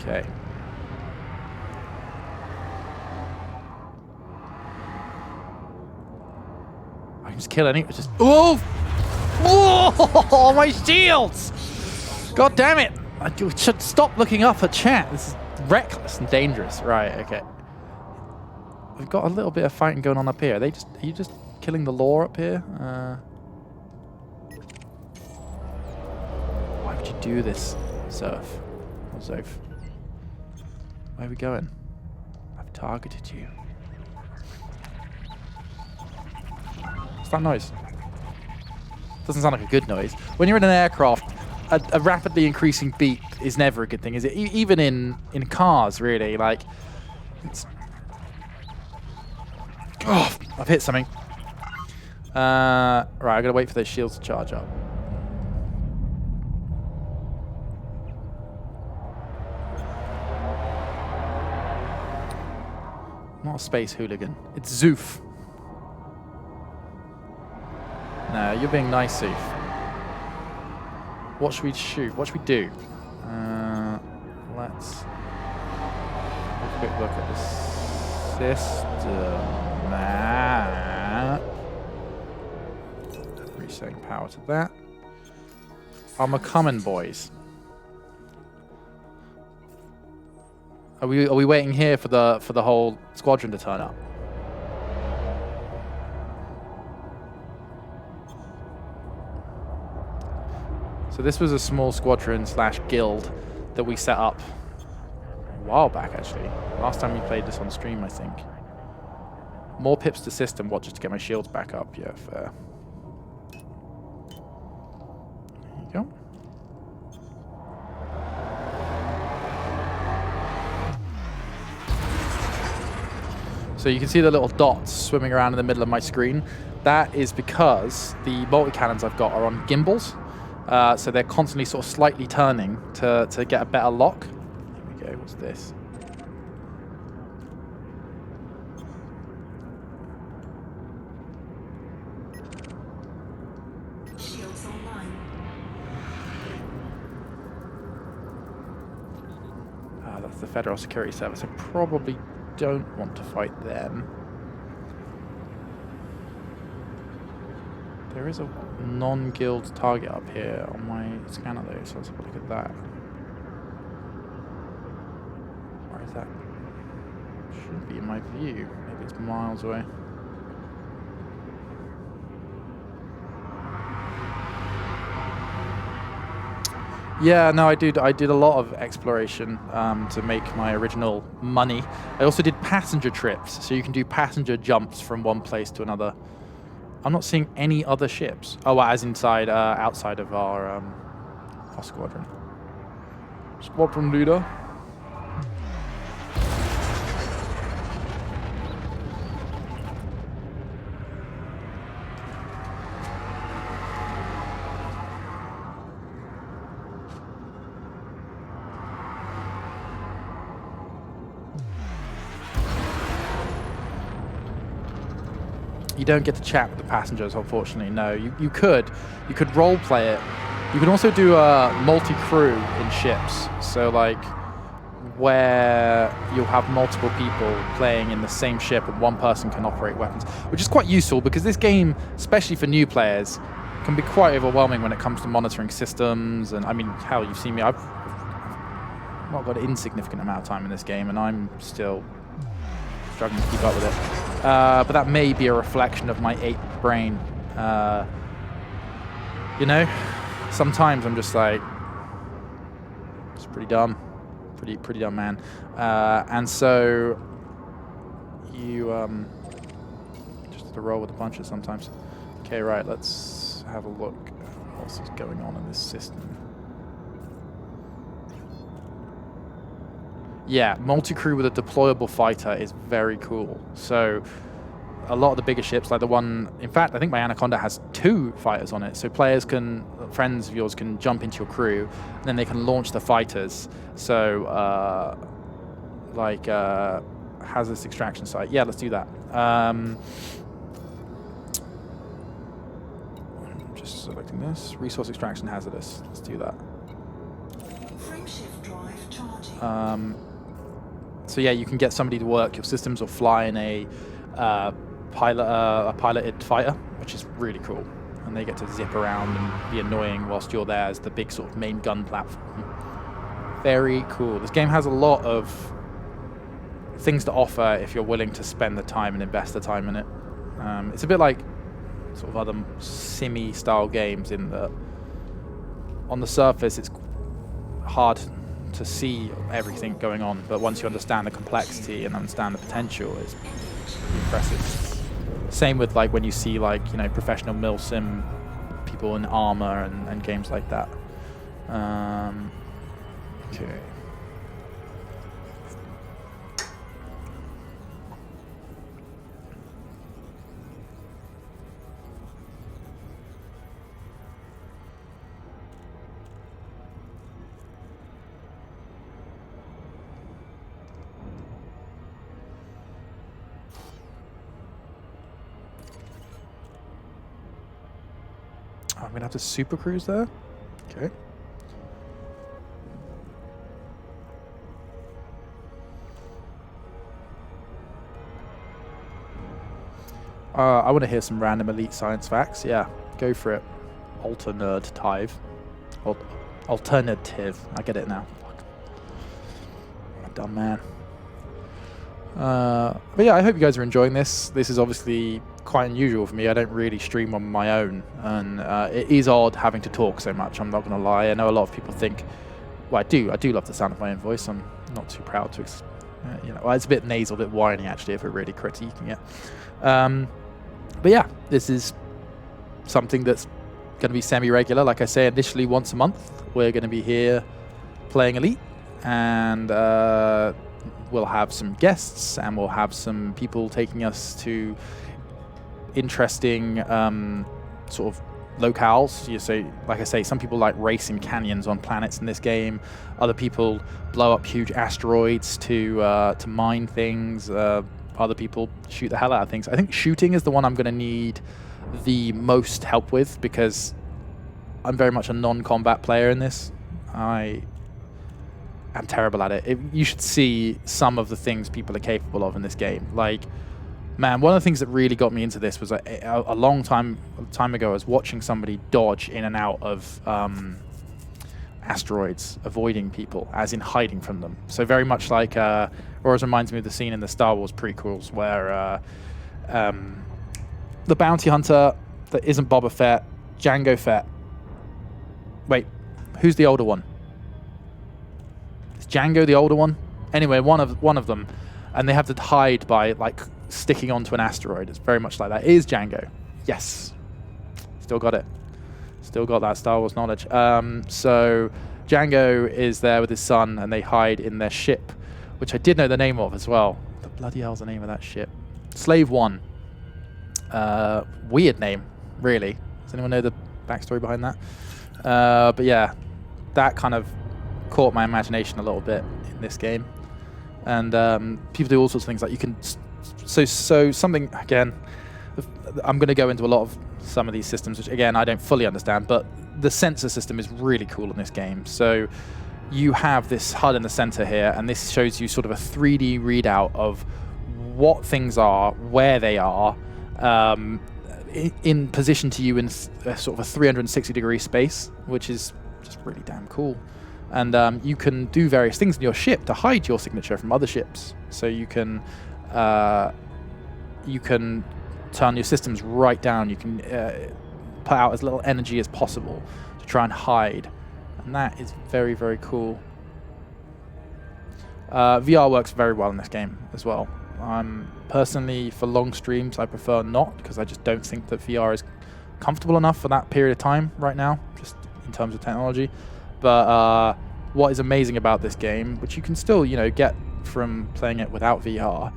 Speaker 1: Okay. I can just kill any. Just oh, my shields! God damn it! I should stop looking up at chat. This is reckless and dangerous. Right, okay. We've got a little bit of fighting going on up here. Are you just killing the lore up here? Why would you do this, Surf? Or Zoph? Where are we going? I've targeted you. What's that noise? Doesn't sound like a good noise. When you're in an aircraft, a rapidly increasing beep is never a good thing, is it? Even in cars, really. Like, it's... Oh, I've hit something. Right, I gotta wait for those shields to charge up. Not a space hooligan. It's Zoof. No, you're being nice, Zoof. What should we shoot? What should we do? Let's have a quick look at the system. Resetting power to that. I'm a coming, boys. Are we waiting here for the whole squadron to turn up? So this was a small squadron / guild that we set up a while back, actually. Last time we played this on stream, I think. More pips to system. What, just to get my shields back up? Yeah, fair. There you go. So you can see the little dots swimming around in the middle of my screen. That is because the multi-cannons I've got are on gimbals. So they're constantly sort of slightly turning to get a better lock. Here we go, what's this?
Speaker 2: Shields online.
Speaker 1: That's the Federal Security Service. I probably don't want to fight them. There is a non-guild target up here on my scanner though, so let's have a look at that. Where is that? Should be in my view. Maybe it's miles away. Yeah, no, I did a lot of exploration to make my original money. I also did passenger trips, so you can do passenger jumps from one place to another. I'm not seeing any other ships. Oh, well, as inside, outside of our squadron. Squadron leader. You don't get to chat with the passengers, unfortunately. No, you could role play it. You can also do a multi-crew in ships. So like where you'll have multiple people playing in the same ship and one person can operate weapons, which is quite useful because this game, especially for new players, can be quite overwhelming when it comes to monitoring systems. And I mean, hell, you've seen me. I've not got an insignificant amount of time in this game, and I'm still struggling to keep up with it. But that may be a reflection of my ape brain. You know, sometimes I'm just like, it's pretty dumb, pretty dumb, man. And so you just have to roll with the punches sometimes. Okay, right. Let's have a look at what else is going on in this system. Yeah, multi-crew with a deployable fighter is very cool. So a lot of the bigger ships, like the one, in fact, I think my Anaconda has 2 fighters on it. So players can, friends of yours can jump into your crew, and then they can launch the fighters. So, hazardous extraction site. Yeah, let's do that. Just selecting this. Resource extraction hazardous. Let's do that.
Speaker 2: Frameshift drive charging.
Speaker 1: So yeah, you can get somebody to work your systems or fly in a piloted fighter, which is really cool. And they get to zip around and be annoying whilst you're there as the big sort of main gun platform. Very cool. This game has a lot of things to offer if you're willing to spend the time and invest the time in it. It's a bit like sort of other simmy-style games in that on the surface it's hard to see everything going on, but once you understand the complexity and understand the potential, it's impressive. Same with like when you see like, you know, professional milsim people in armor and games like that. Okay. I'm gonna have to Supercruise there. Okay. I want to hear some random elite science facts. Yeah, go for it. Alternative. I get it now. Fuck. I'm a dumb man. But yeah, I hope you guys are enjoying this. This is obviously quite unusual for me. I don't really stream on my own, and it is odd having to talk so much. I'm not going to lie. I know a lot of people think, well, I do love the sound of my own voice. I'm not too proud to You know, well, it's a bit nasal, a bit whiny actually, if we're really critiquing it. But yeah, this is something that's going to be semi-regular. Like I say, initially once a month, we're going to be here playing Elite, and we'll have some guests, and we'll have some people taking us to interesting sort of locales. You say, like I say, some people like racing canyons on planets in this game. Other people blow up huge asteroids to mine things. Other people shoot the hell out of things. I think shooting is the one I'm going to need the most help with, because I'm very much a non-combat player in this. I am terrible at it. You should see some of the things people are capable of in this game. Like, man, one of the things that really got me into this was a long time ago. I was watching somebody dodge in and out of asteroids, avoiding people, as in hiding from them. So very much like, always reminds me of the scene in the Star Wars prequels where the bounty hunter that isn't Boba Fett, Jango Fett. Wait, who's the older one? Is Jango the older one? Anyway, one of them, and they have to hide by like sticking onto an asteroid. It's very much like that. It is Jango. Yes. Still got it. Still got that Star Wars knowledge. So Jango is there with his son, and they hide in their ship, which I did know the name of as well. What the bloody hell's the name of that ship? Slave One. Weird name, really. Does anyone know the backstory behind that? But yeah, that kind of caught my imagination a little bit in this game. And people do all sorts of things, like you can... So something, again, I'm going to go into a lot of some of these systems, which again, I don't fully understand, but the sensor system is really cool in this game. So you have this HUD in the center here, and this shows you sort of a 3D readout of what things are, where they are, in position to you in a sort of a 360-degree space, which is just really damn cool. And you can do various things in your ship to hide your signature from other ships. So you can turn your systems right down. You can put out as little energy as possible to try and hide. And that is very, very cool. VR works very well in this game as well. Personally, for long streams, I prefer not, because I just don't think that VR is comfortable enough for that period of time right now, just in terms of technology. But what is amazing about this game, which you can still, get from playing it without VR,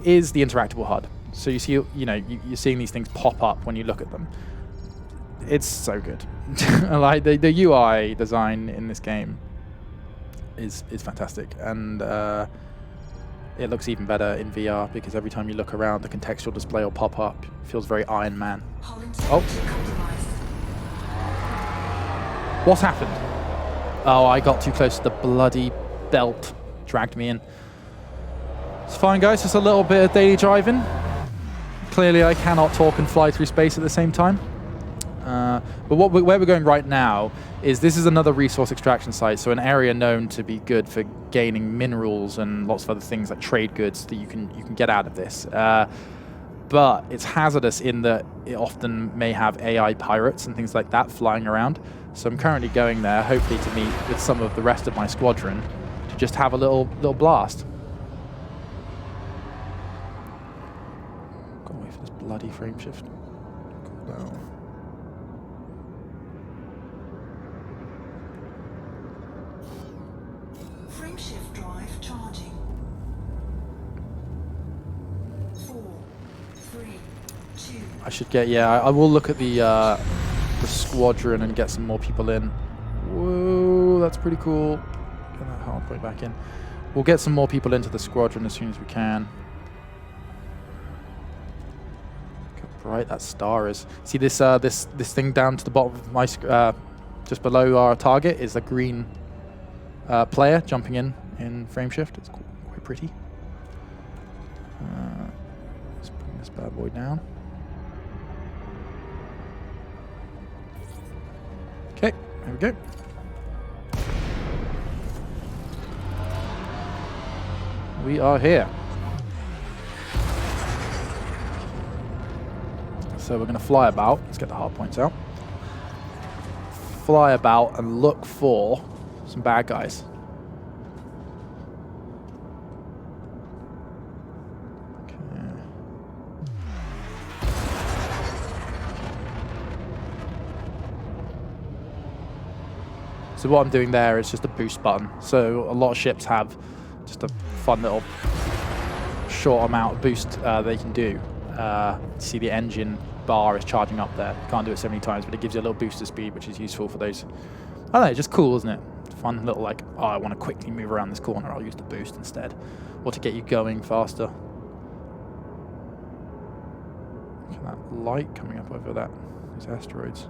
Speaker 1: is the interactable HUD. So you see, you're seeing these things pop up when you look at them. It's so good. Like the UI design in this game is fantastic, and it looks even better in VR, because every time you look around, the contextual display will pop up. It feels very Iron Man. Oh. What's happened? Oh, I got too close to the bloody belt. Dragged me in. It's fine, guys. Just a little bit of daily driving. Clearly, I cannot talk and fly through space at the same time. But where we're going right now is this is another resource extraction site, so an area known to be good for gaining minerals and lots of other things like trade goods that you can get out of this. But it's hazardous in that it often may have AI pirates and things like that flying around. So I'm currently going there, hopefully to meet with some of the rest of my squadron to just have a little blast. Gotta wait for this bloody frame shift. Cool down.
Speaker 2: Frameshift drive charging. 4, 3, 2.
Speaker 1: I should get, I will look at the squadron and get some more people in. Whoa, that's pretty cool. Get that hard point back in. We'll get some more people into the squadron as soon as we can. Look how bright that star is. See this this thing down to the bottom of my just below our target is a green player jumping in frameshift. It's quite pretty. Let's bring this bad boy down. Okay, there we go. We are here. So we're going to fly about. Let's get the hard points out. Fly about and look for some bad guys. So what I'm doing there is just a boost button. So a lot of ships have just a fun little short amount of boost they can do. See the engine bar is charging up there. You can't do it so many times, but it gives you a little boost of speed, which is useful for those. I don't know, just cool, isn't it? Fun little like, oh, I want to quickly move around this corner, I'll use the boost instead. Or to get you going faster. Look at that light coming up over these asteroids.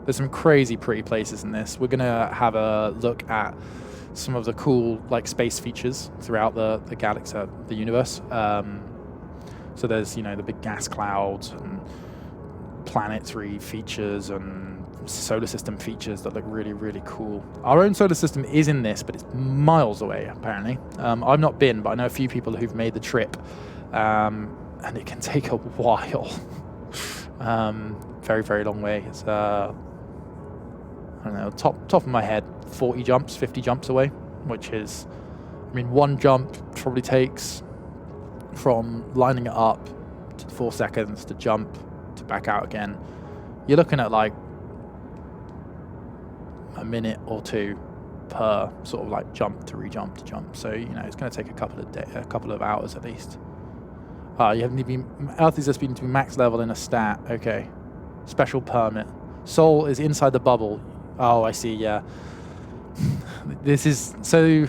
Speaker 1: There's some crazy pretty places in this. We're gonna have a look at some of the cool like space features throughout the galaxy, the universe. So there's, you know, the big gas clouds and planetary features and solar system features that look really, really cool. Our own solar system is in this, but it's miles away, apparently. I've not been, but I know a few people who've made the trip, and it can take a while. Very, very long way. It's, I don't know, top of my head, 40 jumps, 50 jumps away, which is, I mean, one jump probably takes from lining it up to 4 seconds to jump to back out again. You're looking at like a minute or two per sort of like jump to re-jump to jump. So, you know, it's going to take a couple of hours at least. You haven't even Earth is just been to be max level in a stat. Okay. Special permit. Soul is inside the bubble. Oh, I see. Yeah. This is so.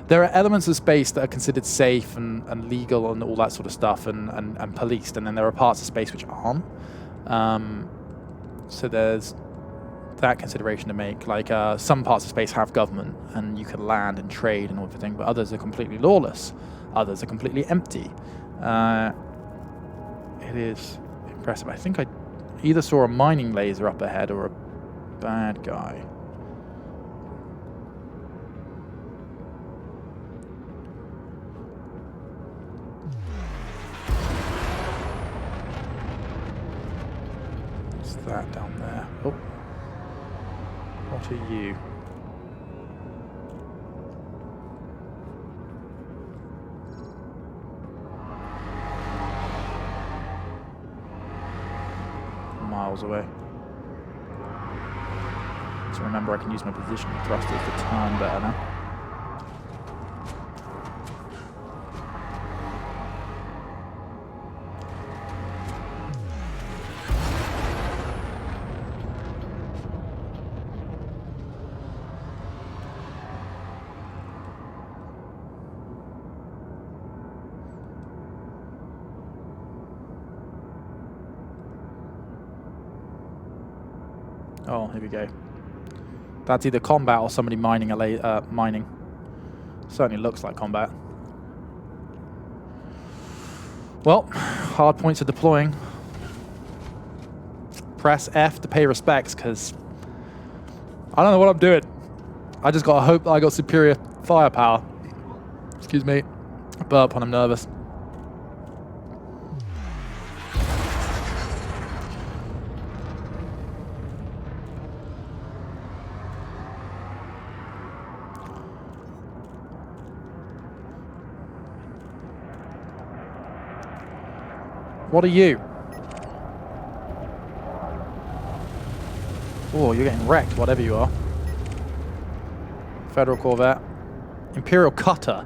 Speaker 1: There are elements of space that are considered safe and legal and all that sort of stuff and policed, and then there are parts of space which aren't. So there's that consideration to make. Like some parts of space have government and you can land and trade and everything, but others are completely lawless. Others are completely empty. It is impressive. I think I either saw a mining laser up ahead or a bad guy. What's that down there? Oh. What are you? Miles away. So remember, I can use my position thrusters to turn better now. Oh, here we go. That's either combat or somebody mining mining. Certainly looks like combat. Well, hard points are deploying. Press F to pay respects, because I don't know what I'm doing. I just gotta hope that I got superior firepower. Excuse me. I burp when I'm nervous. What are you? Oh, you're getting wrecked, whatever you are. Federal Corvette. Imperial Cutter.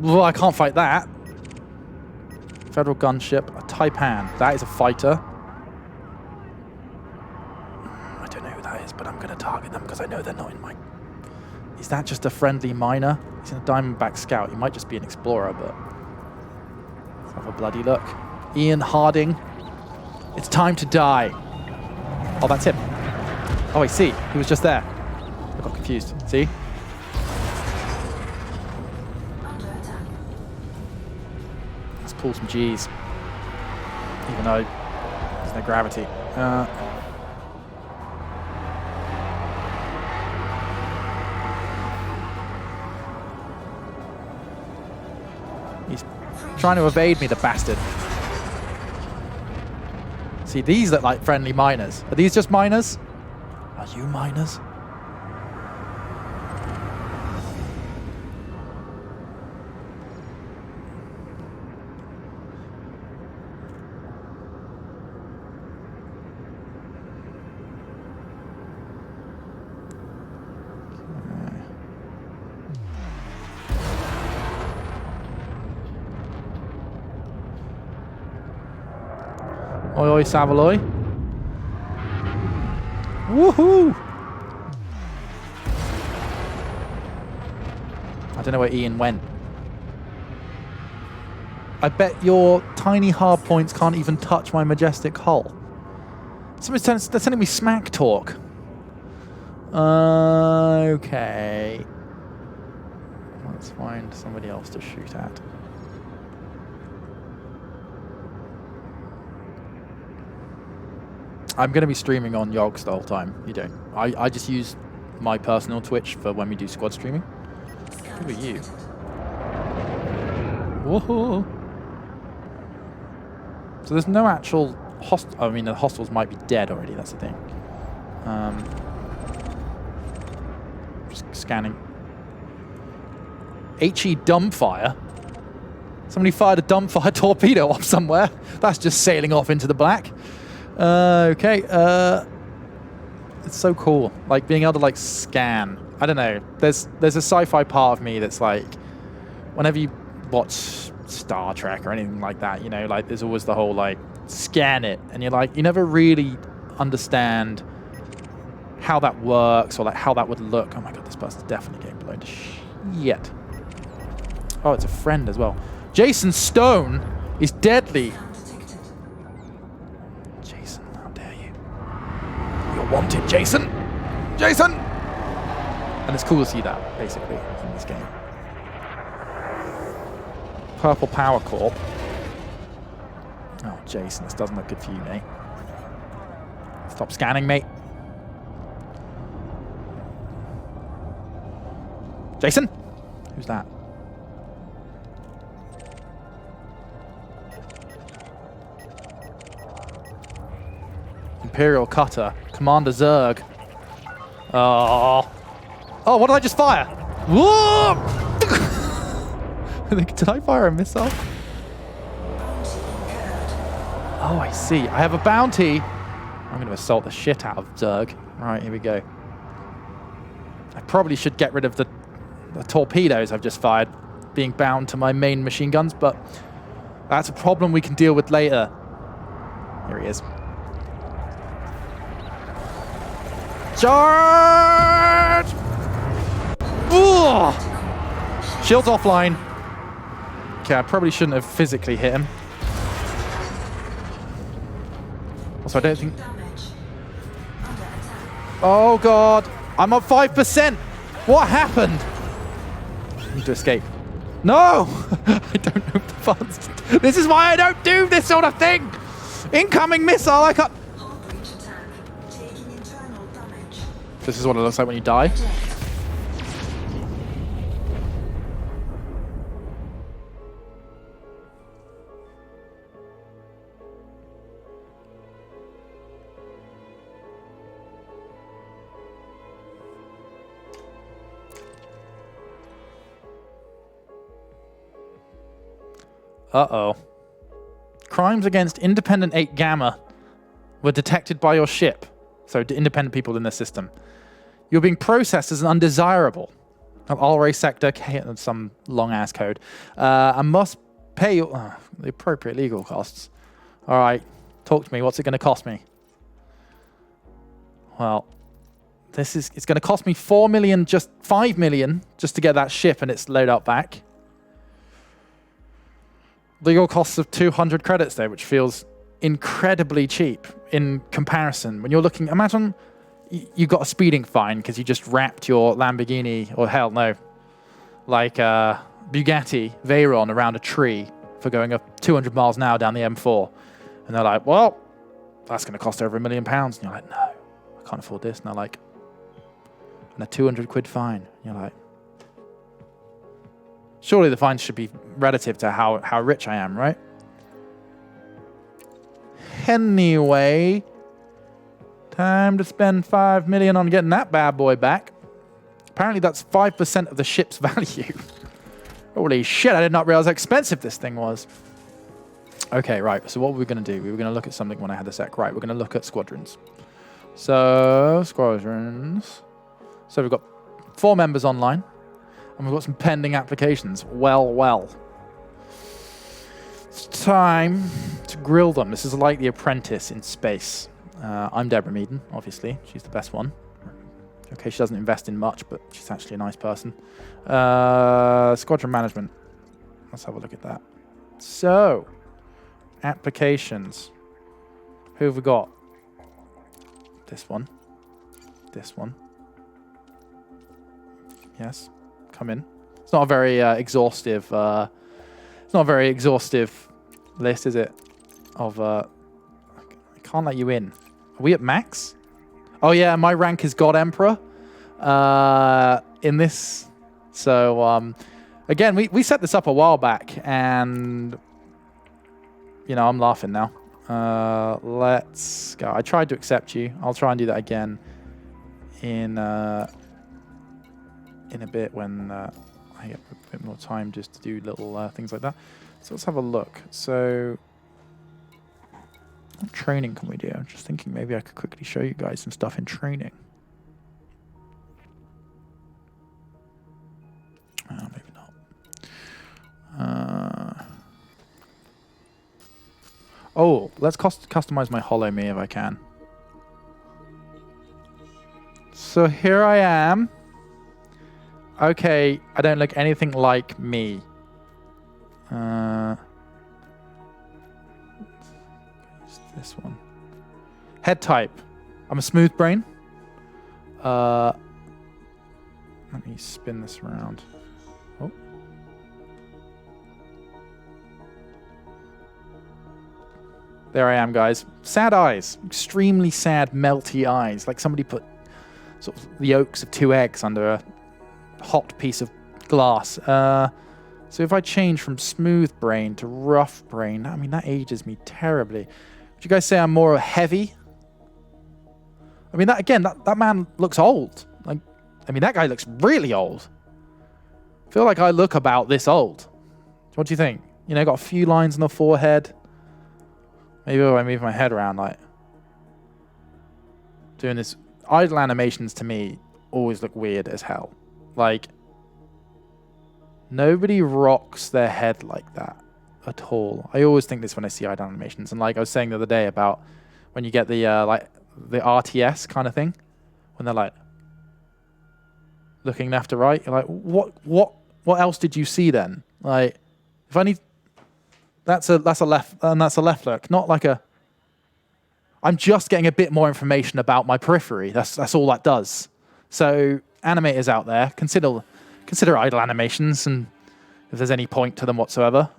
Speaker 1: Well, I can't fight that. Federal Gunship. A Taipan. That is a fighter. I don't know who that is, but I'm going to target them because I know they're not in my... Is that just a friendly miner? He's in a Diamondback Scout. He might just be an explorer, but... Let's have a bloody look. Ian Harding. It's time to die. Oh, that's him. Oh, I see. He was just there. I got confused. See?
Speaker 2: Under attack.
Speaker 1: Let's pull some G's. Even though there's no gravity. He's trying to evade me, the bastard. See, these look like friendly miners. Are these just miners? Are you miners? Oi, oi, Savaloy. Woohoo! I don't know where Ian went. I bet your tiny hard points can't even touch my majestic hull. They're sending me smack talk. Okay. Let's find somebody else to shoot at. I'm going to be streaming on Yogscast the whole time. You don't. I just use my personal Twitch for when we do squad streaming. Who are you? Whoa. So there's no actual hostile. I mean, the hostiles might be dead already. That's the thing. Just scanning. HE dumbfire. Somebody fired a dumbfire torpedo off somewhere. That's just sailing off into the black. Okay. It's so cool. Like being able to like scan. I don't know. There's a sci-fi part of me that's like, whenever you watch Star Trek or anything like that, you know, like there's always the whole like scan it, and you're like, you never really understand how that works or like how that would look. Oh my god, this person's definitely getting blown to shit. Oh, it's a friend as well. Jason Stone is deadly. Jason, how dare you? You're wanted, Jason. Jason. And it's cool to see that basically in this game. Purple Power Corp. Oh, Jason, this doesn't look good for you, mate. Stop scanning, mate. Jason? Who's that? Imperial Cutter. Commander Zerg. Oh. Oh, what did I just fire? Whoa! Did I fire a missile? Oh, I see. I have a bounty. I'm going to assault the shit out of Zerg. Right, here we go. I probably should get rid of the torpedoes I've just fired being bound to my main machine guns, but that's a problem we can deal with later. Here he is. Charge! Ooh! Shields offline. Okay, I probably shouldn't have physically hit him. Also, I don't think... Oh, God. I'm on 5%. What happened? I need to escape. No! I don't know the funds. This is why I don't do this sort of thing. Incoming missile. I can't... This is what it looks like when you die. Uh-oh. Crimes against Independent 8 Gamma were detected by your ship. So independent people in the system. You're being processed as an undesirable. All-ray sector, some long-ass code. And must pay the appropriate legal costs. All right, talk to me. What's it going to cost me? Well, it's going to cost me 4 million, just 5 million, just to get that ship and its loadout back. Legal costs of 200 credits though, which feels incredibly cheap in comparison. When you're looking, imagine you got a speeding fine because you just wrapped your Lamborghini, or hell no, like Bugatti Veyron around a tree for going up 200 miles an hour down the M4. And they're like, well, that's going to cost over £1 million. And you're like, no, I can't afford this. And they're like, and a 200 quid fine. And you're like, surely the fine should be relative to how rich I am, right? Anyway, time to spend 5 million on getting that bad boy back. Apparently that's 5% of the ship's value. Holy shit, I did not realize how expensive this thing was. Okay, right, so what were we going to do? We were going to look at something when I had the sec. Right, we're going to look at Squadrons. So, Squadrons. So we've got 4 members online. And we've got some pending applications. Well. It's time to Let's grill them. This is like The Apprentice in space. I'm Deborah Meaden, obviously. She's the best one. Okay, she doesn't invest in much, but she's actually a nice person. Squadron Management. Let's have a look at that. So, applications. Who have we got? This one. This one. Yes, come in. It's not a very exhaustive. It's not a very exhaustive list, is it? Of I can't let you in. Are we at max? Oh yeah, my rank is God Emperor. In this, so again, we set this up a while back, and you know I'm laughing now. Let's go. I tried to accept you. I'll try and do that again in a bit when I get a bit more time just to do little things like that. So let's have a look. So what training can we do? I'm just thinking maybe I could quickly show you guys some stuff in training. Maybe not. Oh, let's customize my Hollow Me if I can. So here I am. Okay, I don't look anything like me. This one. Head type. I'm a smooth brain. Let me spin this around. Oh. There I am, guys. Sad eyes. Extremely sad, melty eyes. Like somebody put sort of the yolks of 2 eggs under a hot piece of glass. So if I change from smooth brain to rough brain, I mean, that ages me terribly. Would you guys say I'm more heavy? I mean, that man looks old. Like, I mean, that guy looks really old. I feel like I look about this old. What do you think? You know, got a few lines on the forehead. Maybe if I move my head around, like, doing this. Idle animations to me always look weird as hell. Like, nobody rocks their head like that at all. I always think this when I see idle animations. And like I was saying the other day about when you get the like the RTS kind of thing, when they're like looking left to right, you're like, what else did you see then? Like, if I need, that's a left, and that's a left look, not like a. I'm just getting a bit more information about my periphery. That's all that does. So animators out there, consider idle animations and if there's any point to them whatsoever.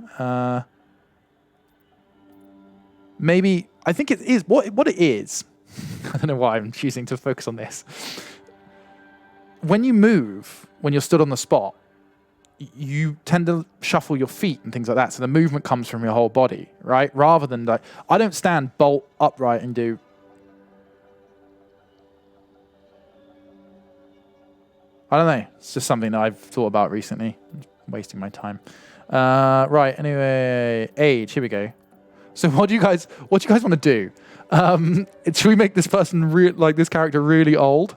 Speaker 1: Maybe I think it is what it is. I don't know why I'm choosing to focus on this. When you move, when you're stood on the spot, you tend to shuffle your feet and things like that. So the movement comes from your whole body, right? Rather than like, I don't stand bolt upright and do. I don't know. It's just something that I've thought about recently. I'm wasting my time. Right. Anyway, age. Here we go. So what do you guys want to do? Should we make this person like this character really old?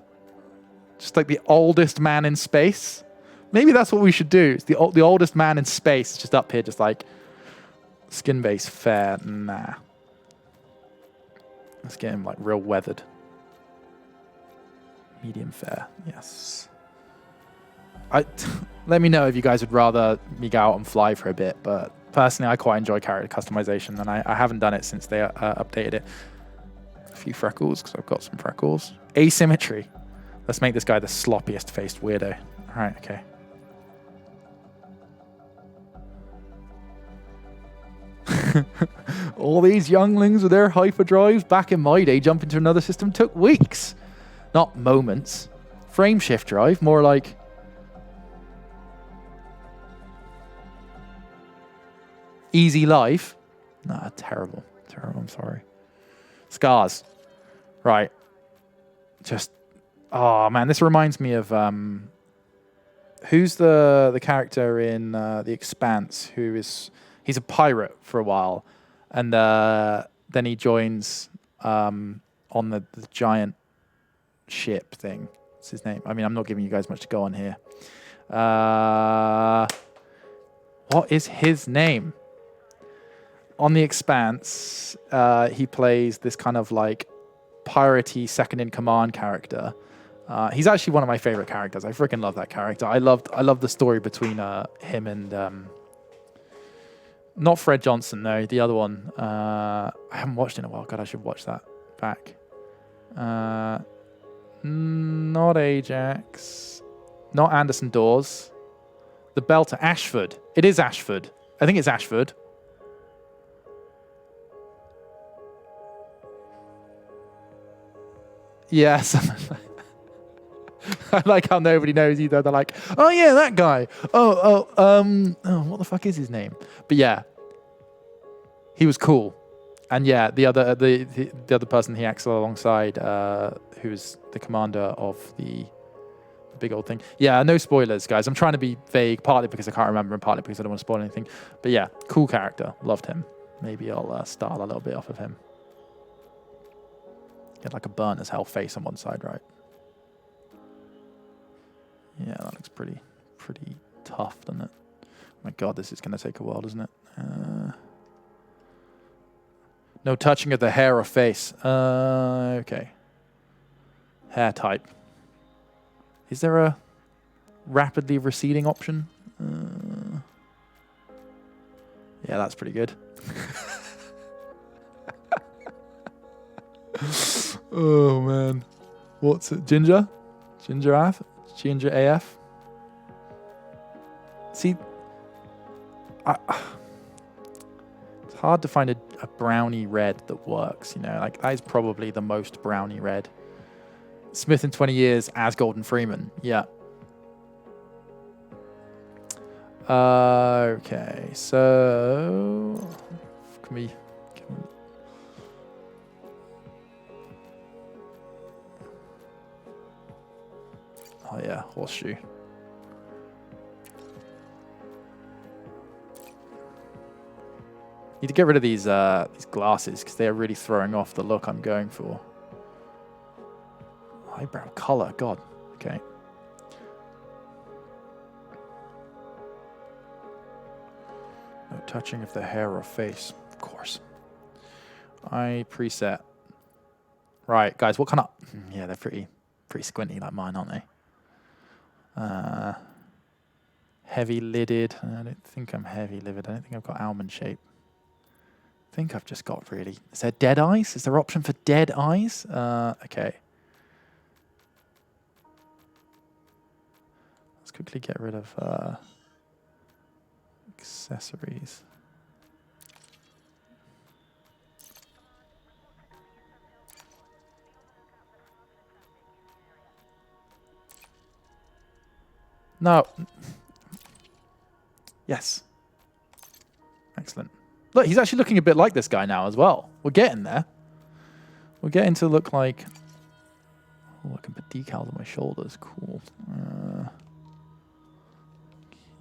Speaker 1: Just like the oldest man in space? Maybe that's what we should do. It's the oldest man in space, just up here, just like skin base fair. Nah. Let's get him like real weathered. Medium fair. Yes. Let me know if you guys would rather me go out and fly for a bit, but personally, I quite enjoy character customization, and I haven't done it since they updated it. A few freckles, because I've got some freckles. Asymmetry. Let's make this guy the sloppiest faced weirdo. All right, okay. All these younglings with their hyperdrives back in my day, jumping to another system took weeks, not moments. Frame shift drive, more like easy life. Nah, terrible. I'm sorry. Scars. Right. Just, oh man, this reminds me of who's the character in The Expanse who is, he's a pirate for a while, and then he joins on the giant ship thing. What's his name? I mean, I'm not giving you guys much to go on here. What is his name? on The Expanse, he plays this kind of like piratey second in command character. He's actually one of my favorite characters. I freaking love that character. I love the story between him and not Fred Johnson, no, the other one. I haven't watched it in a while. God, I should watch that back. Not Ajax, not Anderson Dawes. The Belter, Ashford. It is Ashford. I think it's Ashford. Yes. I like how nobody knows either. They're like, oh yeah, that guy. What the fuck is his name? But yeah, he was cool. And yeah, the other person he acts alongside, who's the commander of the big old thing. Yeah, no spoilers, guys. I'm trying to be vague, partly because I can't remember and partly because I don't want to spoil anything. But yeah, cool character. Loved him. Maybe I'll style a little bit off of him. Get like a burnt as hell face on one side, right? Yeah, that looks pretty tough, doesn't it? Oh my God, this is going to take a while, doesn't it? No touching of the hair or face. Okay. Hair type. Is there a rapidly receding option? Yeah, that's pretty good. Oh, man. What's it? Ginger? Ginger AF? Ginger AF? See, it's hard to find a brownie red that works, you know? Like, that is probably the most brownie red. Smith in 20 years as Gordon Freeman. Yeah. Okay, so can we oh yeah, horseshoe. Need to get rid of these glasses because they are really throwing off the look I'm going for. Eyebrow color, God. Okay. No touching of the hair or face, of course. Eye preset. Right, guys, what kind of... Yeah, they're pretty squinty like mine, aren't they? Heavy lidded. I don't think I'm heavy lidded. I don't think I've got almond shape. I think I've just got really... Is there dead eyes? Is there an option for dead eyes? Okay. Let's quickly get rid of accessories. No. Yes. Excellent. Look, he's actually looking a bit like this guy now as well. We're getting there. We're getting to look like... Oh, I can put decals on my shoulders. Cool.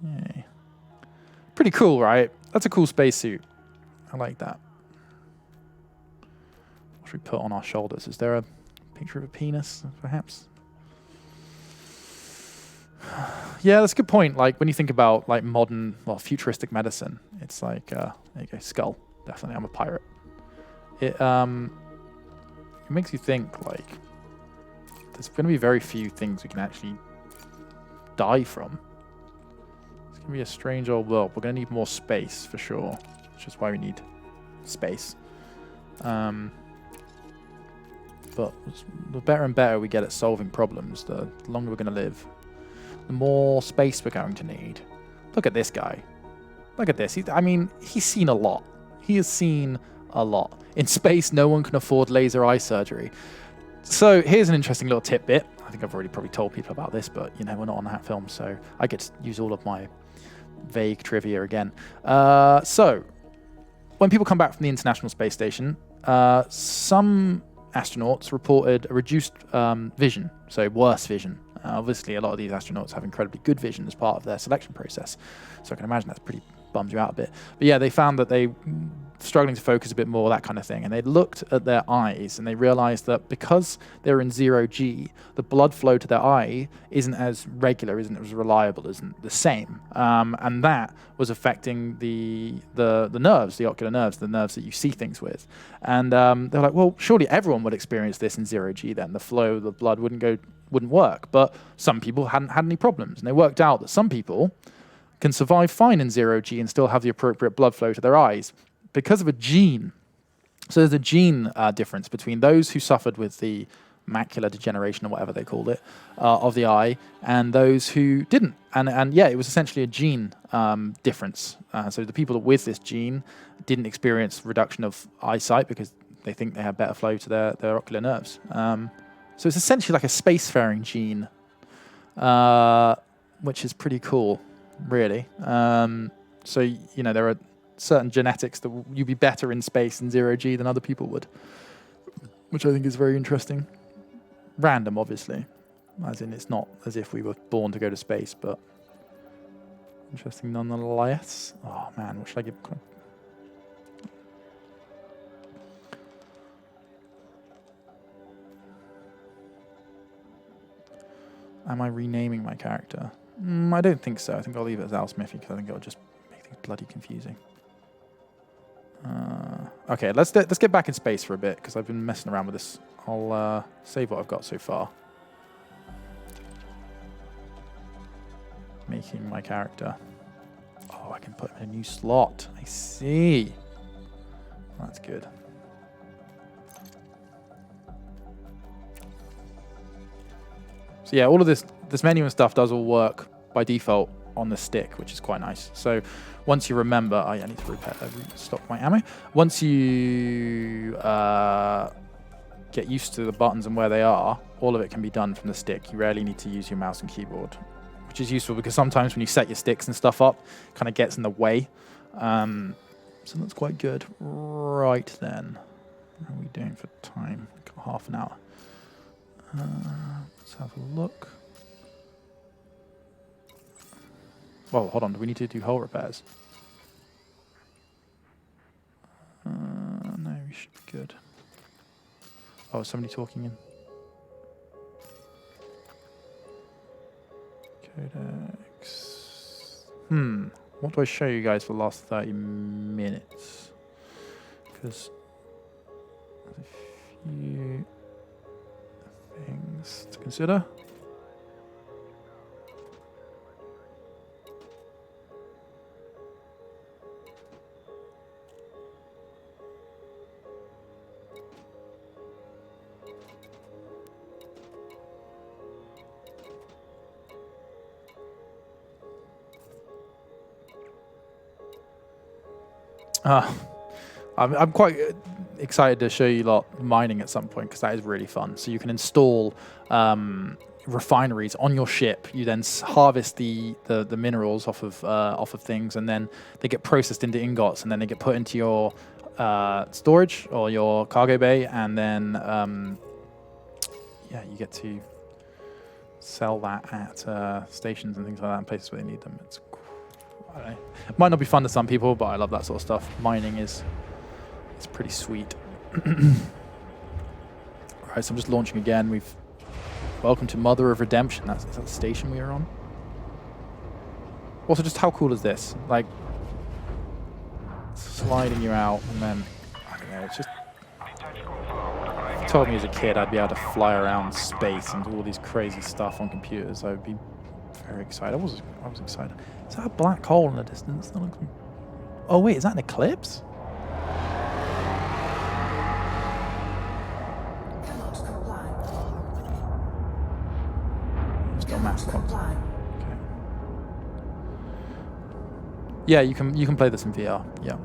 Speaker 1: Okay. Pretty cool, right? That's a cool spacesuit. I like that. What should we put on our shoulders? Is there a picture of a penis, perhaps? Yeah, that's a good point. Like, when you think about, like, modern, well, futuristic medicine, it's like, there you go, skull. Definitely, I'm a pirate. It makes you think, like, there's going to be very few things we can actually die from. It's going to be a strange old world. We're going to need more space, for sure, which is why we need space. But the better and better we get at solving problems, the longer we're going to live. The more space we're going to need. Look at this guy. Look at this. I mean, he's seen a lot. He has seen a lot. In space, no one can afford laser eye surgery. So here's an interesting little tidbit. I think I've already probably told people about this, but, you know, we're not on that film, so I get to use all of my vague trivia again. So, when people come back from the International Space Station, some astronauts reported a reduced vision, so worse vision. Obviously, a lot of these astronauts have incredibly good vision as part of their selection process, so I can imagine that's bums you out a bit. But yeah, they found that they struggling to focus a bit more, that kind of thing. And they looked at their eyes and they realized that because they're in 0G, the blood flow to their eye isn't as regular, isn't as reliable, isn't the same. And that was affecting the nerves, the ocular nerves, the nerves that you see things with. And they're like, well, surely everyone would experience this in 0G then. The flow, the blood wouldn't work. But some people hadn't had any problems. And they worked out that some people can survive fine in 0G and still have the appropriate blood flow to their eyes, because of a gene. So there's a gene difference between those who suffered with the macular degeneration or whatever they called it of the eye and those who didn't. And yeah, it was essentially a gene difference. So the people with this gene didn't experience reduction of eyesight because they think they have better flow to their ocular nerves. So it's essentially like a spacefaring gene, which is pretty cool, really. So, you know, there are certain genetics that you'd be better in space in 0G than other people would, which I think is very interesting. Random, obviously, as in it's not as if we were born to go to space, but interesting nonetheless. Oh man, what should I give? Am I renaming my character? I don't think so. I think I'll leave it as Al Smithy because I think it'll just make things bloody confusing. Okay, let's get back in space for a bit because I've been messing around with this. I'll save what I've got so far. Making my character. Oh, I can put him in a new slot. I see. That's good. So yeah, all of this menu and stuff does all work by default on the stick, which is quite nice. So once you remember, I need to restock my ammo. Once you get used to the buttons and where they are, all of it can be done from the stick. You rarely need to use your mouse and keyboard, which is useful because sometimes when you set your sticks and stuff up, it kind of gets in the way. So that's quite good. Right then, what are we doing for time? Got half an hour. Let's have a look. Well, hold on. Do we need to do hull repairs? No, we should be good. Oh, is somebody talking in? Codex. What do I show you guys for the last 30 minutes? Because there's a few things to consider. I'm quite excited to show you lot mining at some point because that is really fun. So you can install refineries on your ship. You then harvest the minerals off of things, and then they get processed into ingots, and then they get put into your storage or your cargo bay, and then yeah, you get to sell that at stations and things like that, and places where they need them. I don't know. It might not be fun to some people, but I love that sort of stuff. Mining it's pretty sweet. Alright, so I'm just launching again. Welcome to Mother of Redemption. Is that the station we are on? Also, just how cool is this? Like, sliding you out, and then, I don't know, it's just... If you told me as a kid I'd be able to fly around space and do all these crazy stuff on computers, I would be very excited. I was excited. Is that a black hole in the distance? That looks... Oh wait, is that an eclipse?
Speaker 2: Cannot comply.
Speaker 1: Just got mass
Speaker 2: Comply.
Speaker 1: Okay. Yeah, you can play this in VR. Yeah.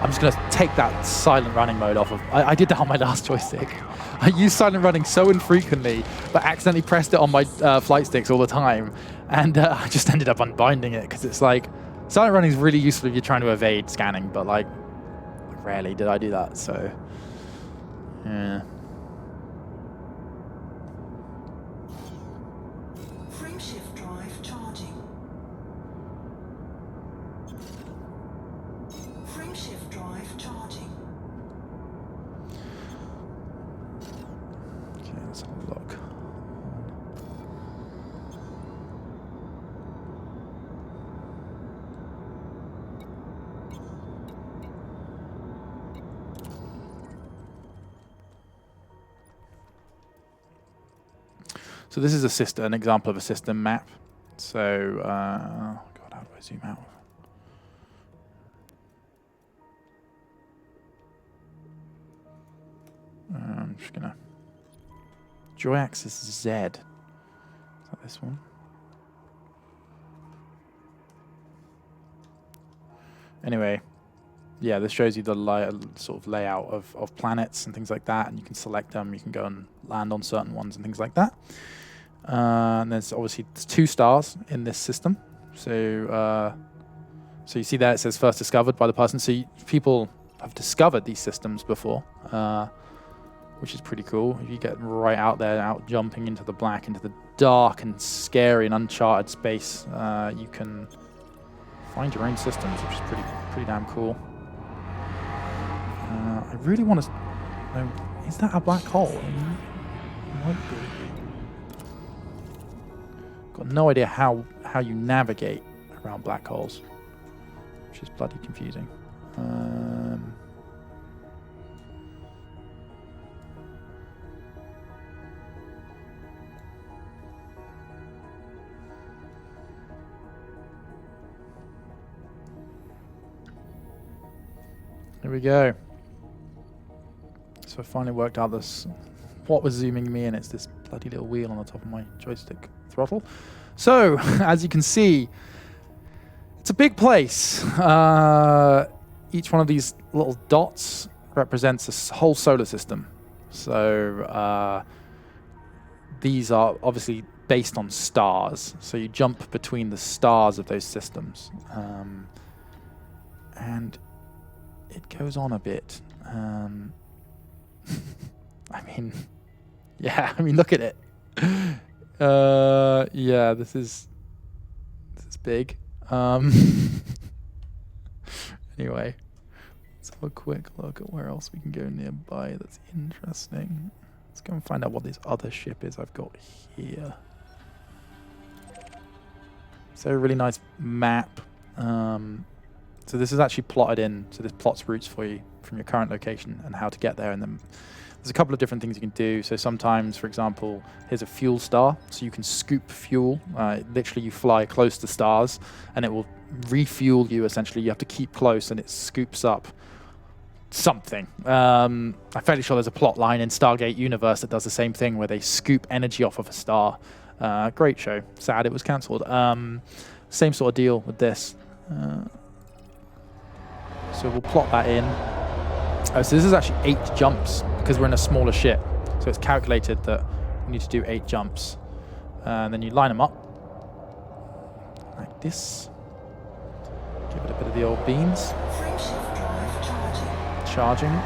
Speaker 1: I'm just going to take that silent running mode off of. I did that on my last joystick. I used silent running so infrequently, but accidentally pressed it on my flight sticks all the time. And I just ended up unbinding it because it's like, silent running is really useful if you're trying to evade scanning, but like, rarely did I do that, so yeah.
Speaker 2: Frameshift drive charging. Frameshift drive charging.
Speaker 1: Okay, let's have a look. So this is an example of a system map. So, God, how do I zoom out? I'm just gonna joy axis Z. Is that this one? Anyway, yeah, this shows you the sort of layout of planets and things like that, and you can select them. You can go and land on certain ones and things like that. And there's obviously 2 stars in this system. So, so you see there it says first discovered by the person. So people have discovered these systems before, which is pretty cool. If you get right out there, out jumping into the black, into the dark and scary and uncharted space, you can find your own systems, which is pretty damn cool. I really want to know, is that a black hole? It might be. Got no idea how you navigate around black holes, which is bloody confusing. Here we go. So I finally worked out what was zooming me in. It's this bloody little wheel on the top of my joystick throttle. So, as you can see, it's a big place. Each one of these little dots represents a whole solar system. So, these are obviously based on stars. So you jump between the stars of those systems. And it goes on a bit. I mean, yeah, look at it. Yeah, this is big. Anyway, let's have a quick look at where else we can go nearby that's interesting. Let's go and find out what this other ship is I've got here. So a really nice map. So this is actually plotted in, so this plots routes for you from your current location and how to get there. And then there's a couple of different things you can do. So sometimes, for example, here's a fuel star. So you can scoop fuel. Literally, you fly close to stars and it will refuel you, essentially. You have to keep close and it scoops up something. I'm fairly sure there's a plot line in Stargate Universe that does the same thing where they scoop energy off of a star. Great show. Sad it was cancelled. Same sort of deal with this. So we'll plot that in. So this is actually 8 jumps because we're in a smaller ship. So it's calculated that we need to do 8 jumps. And then you line them up like this. Give it a bit of the old beans.
Speaker 2: Frameshift drive charging.
Speaker 1: Charging.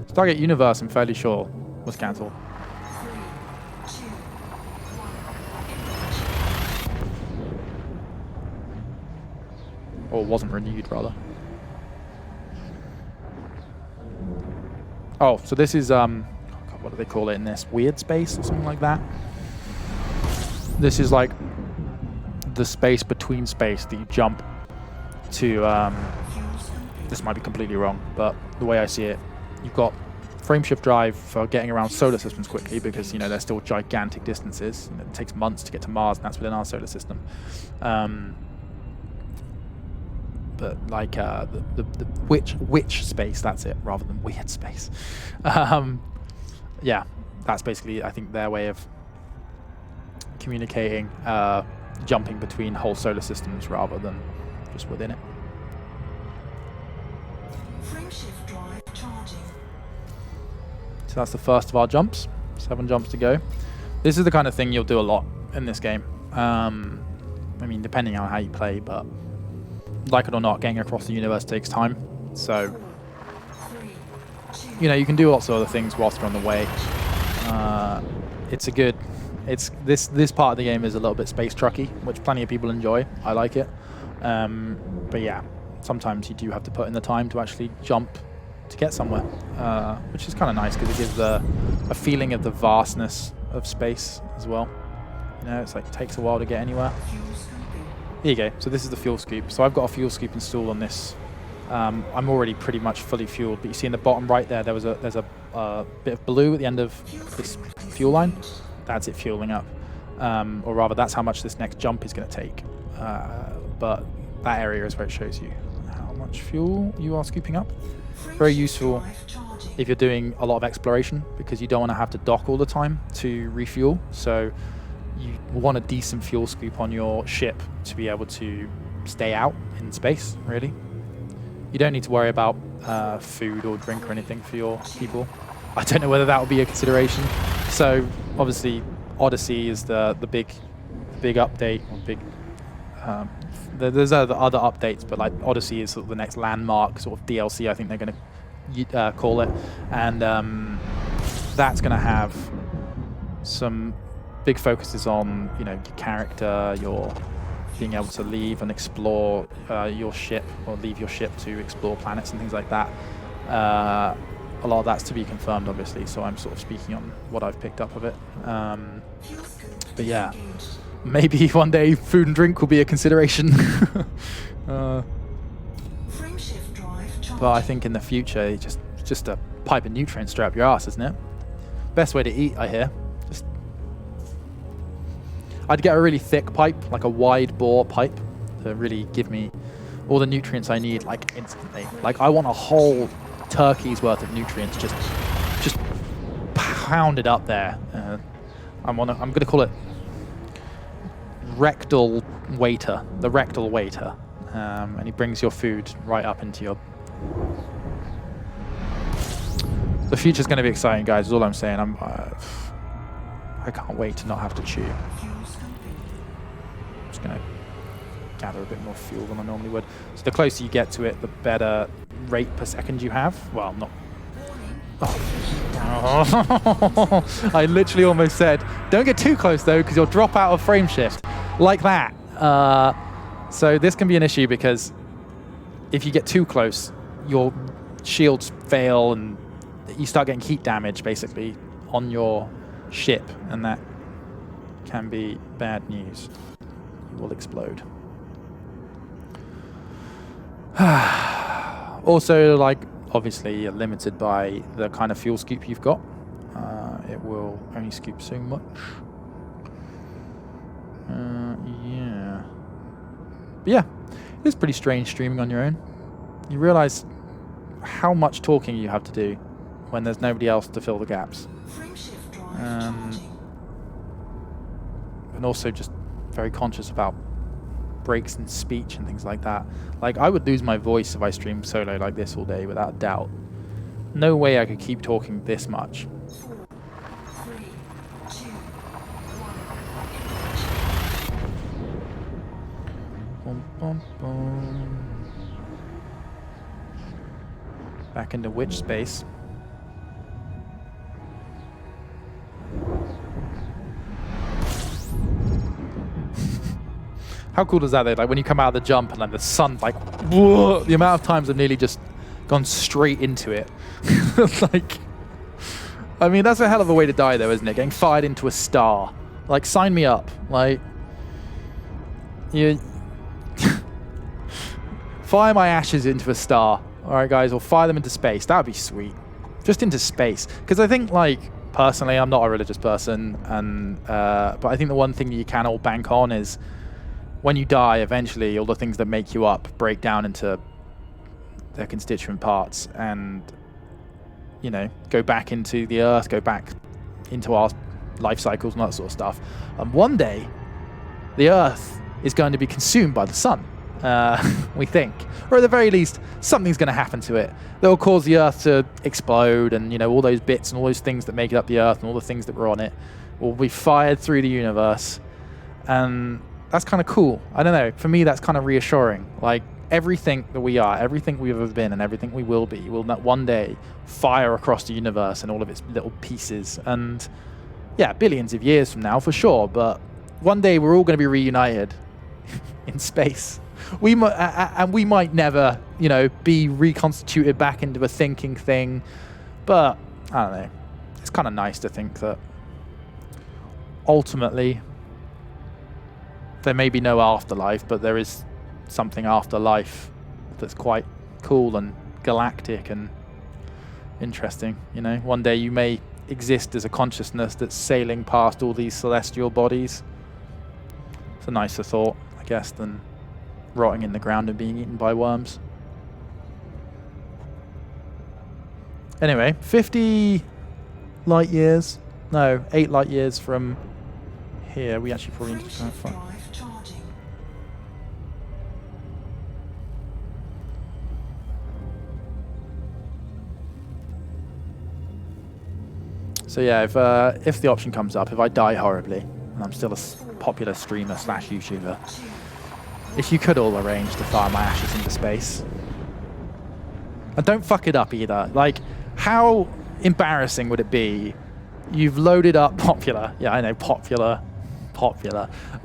Speaker 1: Stargate Universe, I'm fairly sure, was cancelled.
Speaker 2: 3, 2, 1.
Speaker 1: Or wasn't renewed, rather. Oh, so this is, God, what do they call it in this? Weird space or something like that? This is like the space between space that you jump to, this might be completely wrong, but the way I see it, you've got frameshift drive for getting around solar systems quickly because, you know, they're still gigantic distances. You know, it takes months to get to Mars, and that's within our solar system. But like the witch space, that's it, rather than weird space. Yeah, that's basically, I think, their way of communicating, jumping between whole solar systems rather than just within it.
Speaker 2: Frameshift drive charging.
Speaker 1: So that's the first of our jumps. 7 jumps to go. This is the kind of thing you'll do a lot in this game. I mean, depending on how you play, but like it or not, getting across the universe takes time. So,
Speaker 2: 3, 2,
Speaker 1: you know, you can do lots of other things whilst you're on the way. It's a good... This part of the game is a little bit space trucky, which plenty of people enjoy. I like it. But yeah, sometimes you do have to put in the time to actually jump to get somewhere, which is kind of nice because it gives a feeling of the vastness of space as well. You know, it's like takes a while to get anywhere.
Speaker 2: fuel scooping.
Speaker 1: Here you go. So this is the fuel scoop. So I've got a fuel scoop installed on this. I'm already pretty much fully fueled, but you see in the bottom right there, there's a bit of blue at the end of this fuel line. That's it fueling up, or rather, that's how much this next jump is going to take. But that area is where it shows you how much fuel you are scooping up. Very useful
Speaker 2: Drive charging.
Speaker 1: if you're doing a lot of exploration, because you don't want to have to dock all the time to refuel. So you want a decent fuel scoop on your ship to be able to stay out in space, really. You don't need to worry about food or drink or anything for your people. I don't know whether that will be a consideration. So obviously Odyssey is the big update, or big there's other updates, but like Odyssey is sort of the next landmark sort of DLC, I think they're going to call it, and that's going to have some big focuses on, you know, your character, your being able to leave and explore your ship, or leave your ship to explore planets and things like that. A lot of that's to be confirmed, obviously, so I'm sort of speaking on what I've picked up of it.
Speaker 2: Fuel scoop
Speaker 1: But yeah,
Speaker 2: disengaged.
Speaker 1: maybe one day food and drink will be a consideration.
Speaker 2: Frameshift drive charging.
Speaker 1: But I think in the future, it's just a pipe of nutrients straight up your ass, isn't it? Best way to eat, I hear. I'd get a really thick pipe, like a wide bore pipe, to really give me all the nutrients I need, like instantly. Like I want a whole turkey's worth of nutrients just pounded up there. I'm gonna call it rectal waiter, the rectal waiter, and he brings your food right up into your. The future's going to be exciting, guys. Is all I'm saying. I can't wait to not have to chew.
Speaker 2: Fuel scooping.
Speaker 1: I'm just going to gather a bit more fuel than I normally would. So the closer you get to it, the better rate per second you have. Well, not. Oh. I literally almost said, don't get too close though, because you'll drop out of frame shift. Like that. So this can be an issue because if you get too close, your shields fail and you start getting heat damage basically on your ship, and that can be bad news. You will explode. Also, like, obviously you're limited by the kind of fuel scoop you've got. It will only scoop so much. Yeah. But yeah, it's pretty strange streaming on your own. You realize how much talking you have to do when there's nobody else to fill the gaps.
Speaker 2: Frameshift drive charging.
Speaker 1: And also just very conscious about breaks in speech and things like that. Like, I would lose my voice if I streamed solo like this all day, without a doubt. No way I could keep talking this much.
Speaker 2: 4, 3, 2, 1.
Speaker 1: Bum, bum, bum. Back into which space? How cool is that though? Like when you come out of the jump and like the sun, like, whoa, the amount of times I've nearly just gone straight into it. Like, I mean, that's a hell of a way to die though, isn't it? Getting fired into a star. Like, sign me up. Like, you fire my ashes into a star. All right, guys, or fire them into space. That would be sweet. Just into space. Because I think, like, personally, I'm not a religious person, and but I think the one thing that you can all bank on is when you die, eventually, all the things that make you up break down into their constituent parts and, you know, go back into the earth, go back into our life cycles and that sort of stuff. One day, the Earth is going to be consumed by the sun, we think. Or at the very least, something's going to happen to it that will cause the Earth to explode, and, you know, all those bits and all those things that make it up the Earth and all the things that were on it will be fired through the universe. And that's kind of cool. I don't know. For me, that's kind of reassuring. Like, everything that we are, everything we've ever been, and everything we will be, will one day fire across the universe and all of its little pieces. And yeah, billions of years from now, for sure. But one day we're all going to be reunited in space. We might never, you know, be reconstituted back into a thinking thing. But I don't know. It's kind of nice to think that ultimately there may be no afterlife, but there is something after life that's quite cool and galactic and interesting. You know, one day you may exist as a consciousness that's sailing past all these celestial bodies. It's a nicer thought, I guess, than rotting in the ground and being eaten by worms. Anyway, 50 light years, no, 8 light years from here. We actually probably need to try and find.
Speaker 2: Drive charging.
Speaker 1: So yeah, if the option comes up, if I die horribly, and I'm still a popular streamer / YouTuber, if you could all arrange to fire my ashes into space. And don't fuck it up either. Like, how embarrassing would it be? You've loaded up popular. Yeah, I know, popular.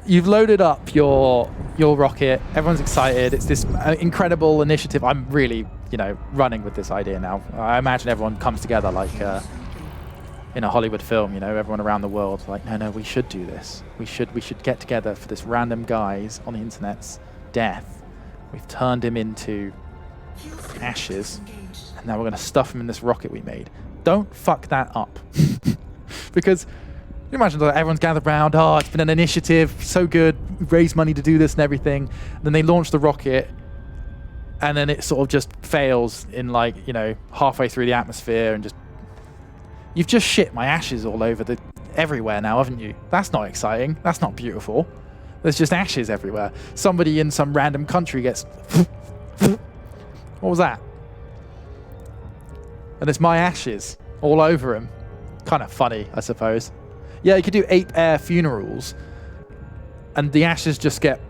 Speaker 1: You've loaded up your rocket. Everyone's excited. It's this incredible initiative. I'm really, you know, running with this idea now. I imagine everyone comes together like in a Hollywood film, you know, everyone around the world like, no, we should do this. We should get together for this random guy's on the internet's death. We've turned him into ashes, and now we're going to stuff him in this rocket we made. Don't fuck that up. Because you imagine that everyone's gathered around, oh, it's been an initiative, so good, raise money to do this and everything. And then they launch the rocket, and then it sort of just fails in, like, you know, halfway through the atmosphere, and just, you've just shit my ashes all over everywhere now, haven't you? That's not exciting. That's not beautiful. There's just ashes everywhere. Somebody in some random country gets... What was that? And it's my ashes all over him. Kind of funny, I suppose. Yeah, you could do ape air funerals, and the ashes just get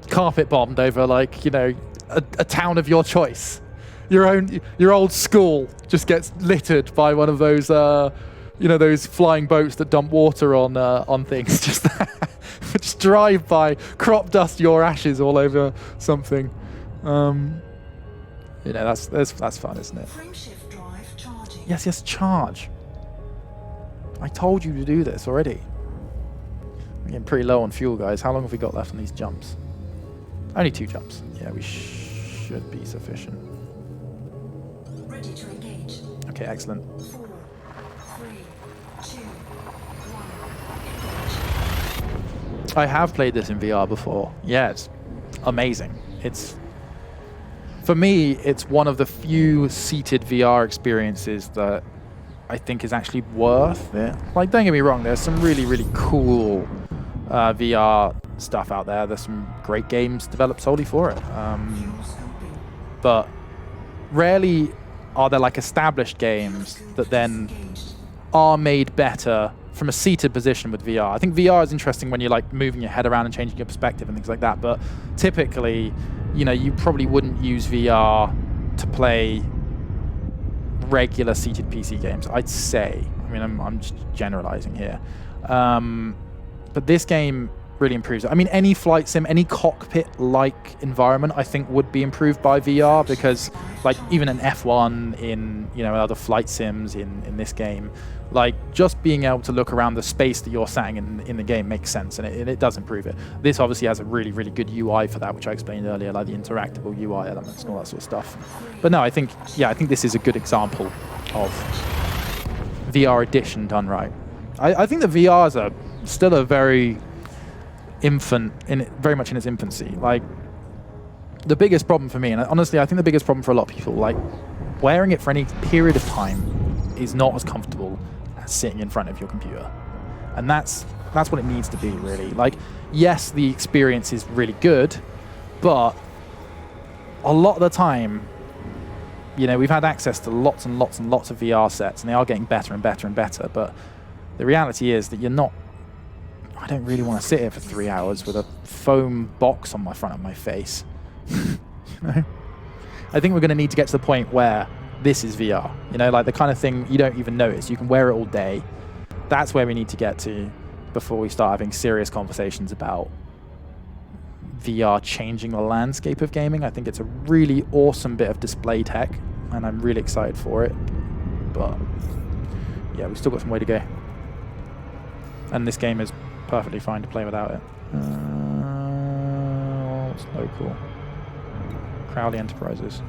Speaker 1: carpet bombed over, like, you know, a town of your choice. Your old school just gets littered by one of those, you know, those flying boats that dump water on things. Just drive by, crop dust your ashes all over something. You know, that's fun, isn't it?
Speaker 2: Frameshift drive charging.
Speaker 1: Yes, charge. I told you to do this already. I'm getting pretty low on fuel, guys. How long have we got left on these jumps? Only 2 jumps. Yeah, we should be sufficient.
Speaker 2: Ready to engage.
Speaker 1: Okay, excellent.
Speaker 2: 4, 3, 2, 1.
Speaker 1: I have played this in VR before. Yeah, it's amazing. For me, it's one of the few seated VR experiences that I think is actually worth it. Like, don't get me wrong, there's some really, really cool VR stuff out there. There's some great games developed solely for it. But rarely are there, like, established games that then are made better from a seated position with VR. I think VR is interesting when you're, like, moving your head around and changing your perspective and things like that. But typically, you know, you probably wouldn't use VR to play regular seated PC games, I'd say. I mean, I'm just generalizing here. But this game really improves it. I mean, any flight sim, any cockpit-like environment, I think would be improved by VR, because, like, even an F1 in, you know, other flight sims in this game, like, just being able to look around the space that you're sat in the game makes sense, and it does improve it. This obviously has a really, really good UI for that, which I explained earlier, like the interactable UI elements and all that sort of stuff. But no, I think this is a good example of VR edition done right. I think the VRs are still a very very much in its infancy. Like, the biggest problem for me, and honestly I think the biggest problem for a lot of people, like, wearing it for any period of time is not as comfortable sitting in front of your computer. And that's what it needs to be, really. Like, yes, the experience is really good, but a lot of the time, you know, we've had access to lots and lots and lots of VR sets, and they are getting better and better and better, but the reality is that I don't really want to sit here for 3 hours with a foam box on my front of my face. You know? I think we're going to need to get to the point where this is VR. You know, like the kind of thing you don't even notice. You can wear it all day. That's where we need to get to before we start having serious conversations about VR changing the landscape of gaming. I think it's a really awesome bit of display tech, and I'm really excited for it. But yeah, we've still got some way to go. And this game is perfectly fine to play without it. What's local? Crowley Enterprises.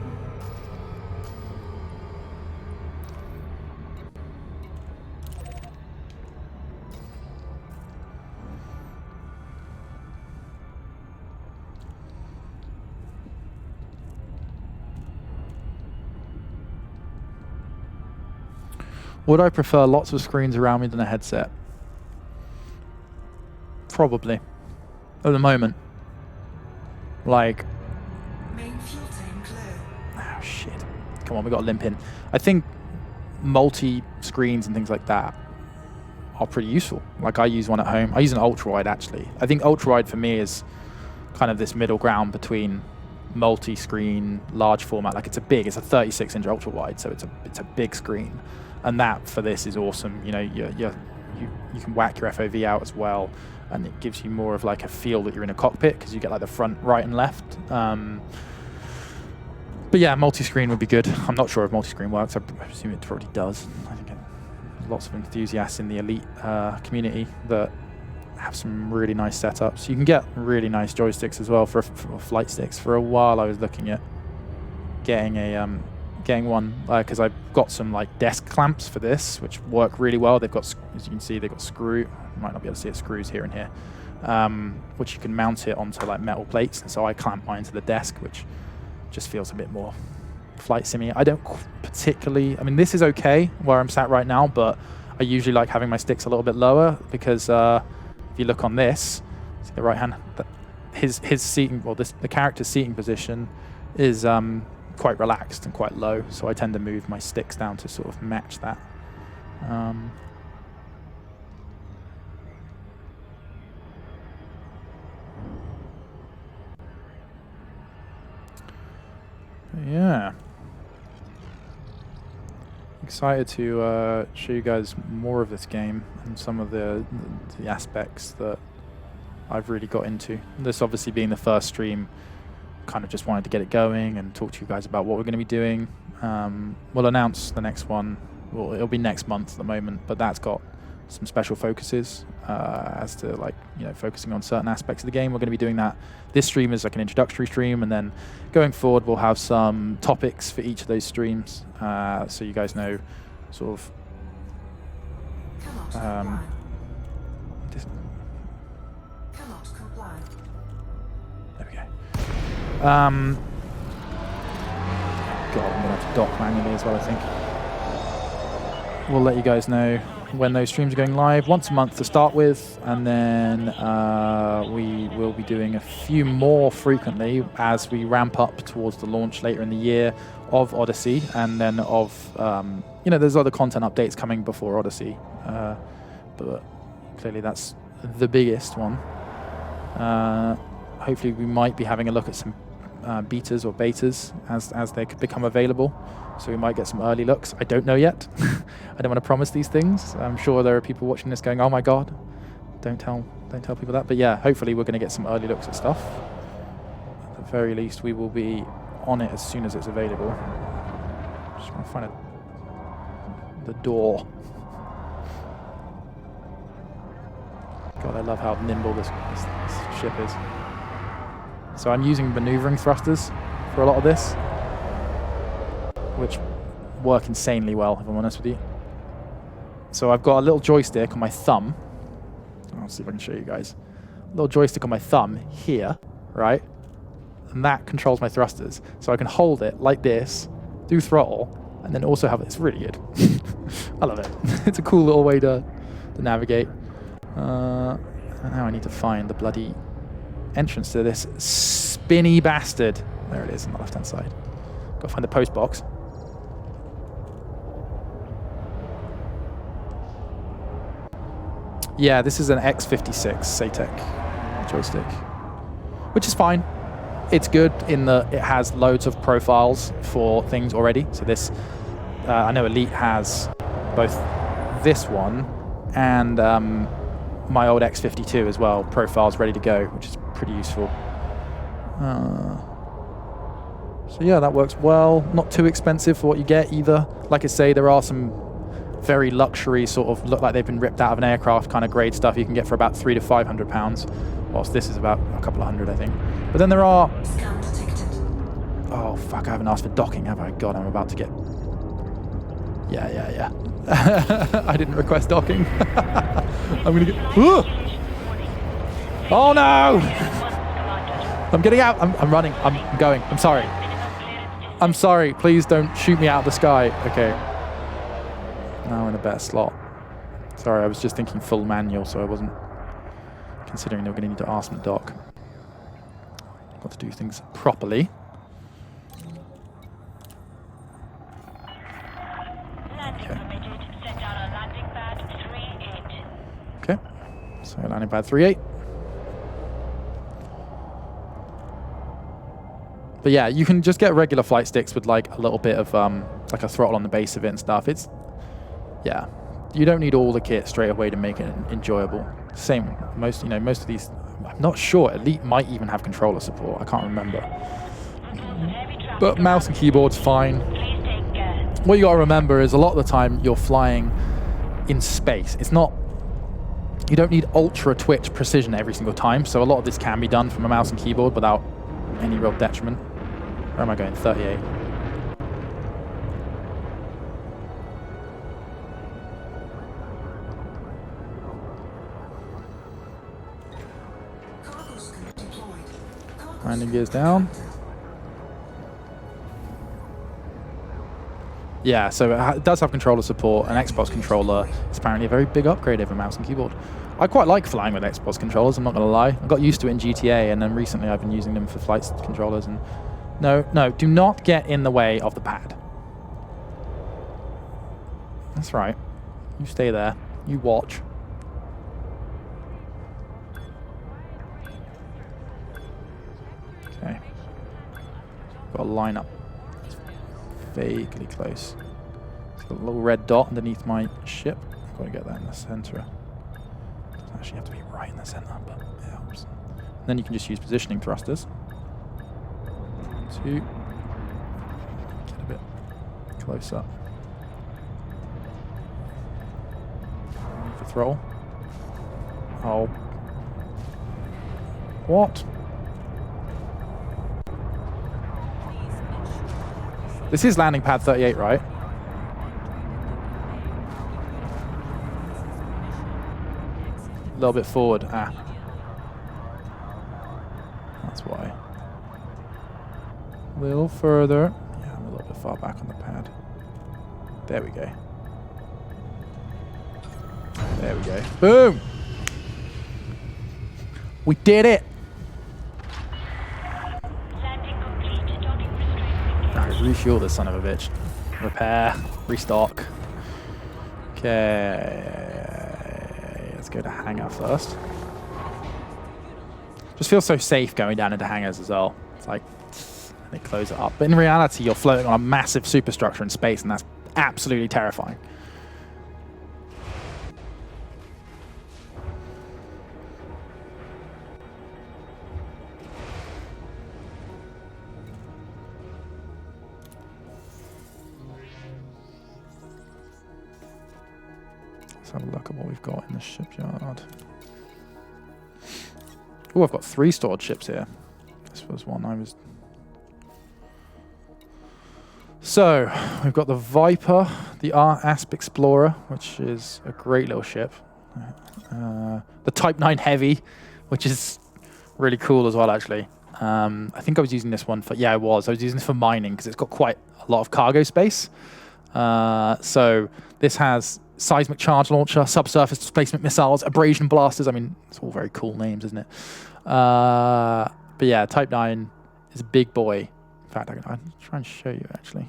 Speaker 1: Would I prefer lots of screens around me than a headset? Probably. At the moment. Like...
Speaker 2: Main fuel tank low.
Speaker 1: Oh, shit. Come on, we got to limp in. I think multi-screens and things like that are pretty useful. Like, I use one at home. I use an ultra-wide, actually. I think ultra-wide for me is kind of this middle ground between multi-screen, large format. Like, it's a 36-inch ultra-wide, so it's a big screen. And that, for this, is awesome. You know, you can whack your FOV out as well, and it gives you more of like a feel that you're in a cockpit, because you get like the front, right, and left. But yeah, multi-screen would be good. I'm not sure if multi-screen works. I assume it probably does. I think there's lots of enthusiasts in the Elite community that have some really nice setups. You can get really nice joysticks as well for flight sticks. For a while, I was looking at getting one, because I've got some like desk clamps for this, which work really well. They've got, as you can see, they've got screw. You might not be able to see it, screws here and here, which you can mount it onto like metal plates. And so I clamp mine to the desk, which just feels a bit more flight simmy. I don't particularly, I mean, this is okay where I'm sat right now, but I usually like having my sticks a little bit lower, because if you look on this, see the right hand, his seating, well, the character's seating position is quite relaxed and quite low, so I tend to move my sticks down to sort of match that. Yeah, excited to show you guys more of this game and some of the aspects that I've really got into. This obviously being the first stream, kind of just wanted to get it going and talk to you guys about what we're going to be doing. We'll announce the next one. Well, it'll be next month at the moment, but that's got some special focuses as to, like, you know, focusing on certain aspects of the game. We're going to be doing that. This stream is like an introductory stream, and then going forward we'll have some topics for each of those streams, so you guys know sort of
Speaker 2: Cannot comply.
Speaker 1: there we go. God, I'm going to have to dock manually as well, I think. We'll let you guys know when those streams are going live, once a month to start with, and then we will be doing a few more frequently as we ramp up towards the launch later in the year of Odyssey, and then of, you know, there's other content updates coming before Odyssey, but clearly that's the biggest one. Hopefully we might be having a look at some betas or betas as they become available. So we might get some early looks. I don't know yet. I don't want to promise these things. I'm sure there are people watching this going, "Oh my God, don't tell people that." But yeah, hopefully we're going to get some early looks at stuff. At the very least, we will be on it as soon as it's available. Just want to find the door. God, I love how nimble this ship is. So I'm using maneuvering thrusters for a lot of this, which work insanely well, if I'm honest with you. So I've got a little joystick on my thumb. I'll see if I can show you guys. A little joystick on my thumb here, right? And that controls my thrusters. So I can hold it like this, do throttle, And then also have it's really good. I love it. It's a cool little way to navigate. And now I need to find the bloody entrance to this spinny bastard. There it is on the left-hand side. Got to find the post box. Yeah, this is an X56 SATEC joystick, which is fine. It's good in that it has loads of profiles for things already. So this, I know Elite has both this one and my old X52 as well, profiles ready to go, which is pretty useful. So yeah, that works well. Not too expensive for what you get either. Like I say, there are some very luxury sort of look like they've been ripped out of an aircraft kind of grade stuff you can get for about £300 to £500, whilst this is about a couple of hundred, I think. But then there are...
Speaker 2: Scan detected.
Speaker 1: Oh, fuck, I haven't asked for docking, have I? God, I'm about to get... Yeah. I didn't request docking. I'm going to get... Ooh! Oh, no! I'm getting out. I'm running. I'm going. I'm sorry. I'm sorry. Please don't shoot me out of the sky. Okay. Now in a better slot. Sorry, I was just thinking full manual, so I wasn't considering they were going to need to ask me to dock. Got to do things properly. Okay. So landing pad 38. But yeah, you can just get regular flight sticks with like a little bit of like a throttle on the base of it and stuff. It's, yeah, you don't need all the kit straight away to make it enjoyable. Same, most of these, I'm not sure, Elite might even have controller support, I can't remember. But mouse and keyboard's fine. What you gotta remember is a lot of the time you're flying in space. It's not, you don't need ultra twitch precision every single time, so a lot of this can be done from a mouse and keyboard without any real detriment. Where am I going? 38.
Speaker 2: Cargo scope deployed.
Speaker 1: Landing gears down. Yeah, so it does have controller support. An Xbox controller is apparently a very big upgrade over mouse and keyboard. I quite like flying with Xbox controllers, I'm not going to lie. I got used to it in GTA, and then recently I've been using them for flight controllers. And no, do not get in the way of the pad. That's right. You stay there. You watch. Okay. Got a line up. Vaguely close. It's got a little red dot underneath my ship. I've got to get that in the center. Doesn't actually have to be right in the center, but it helps. And then you can just use positioning thrusters to get a bit closer. For throttle. Oh. What? This is landing pad 38, right? A little bit forward. Ah. That's why. A little further. Yeah, I'm a little bit far back on the pad. There we go. There we go. Boom! We did it! Alright, refuel this son of a bitch. Repair. Restock. Okay. Let's go to hangar first. Just feels so safe going down into hangars as well. It's like, they close it up. But in reality, you're floating on a massive superstructure in space, and that's absolutely terrifying. Let's have a look at what we've got in the shipyard. Oh, I've got 3 stored ships here. This was one I was... So, we've got the Viper, the Asp Explorer, which is a great little ship. The Type 9 Heavy, which is really cool as well, actually. I think I was using this one for... Yeah, I was. I was using this for mining, because it's got quite a lot of cargo space. So this has seismic charge launcher, subsurface displacement missiles, abrasion blasters. I mean, it's all very cool names, isn't it? But yeah, Type 9 is a big boy. In fact, I'll try and show you, actually.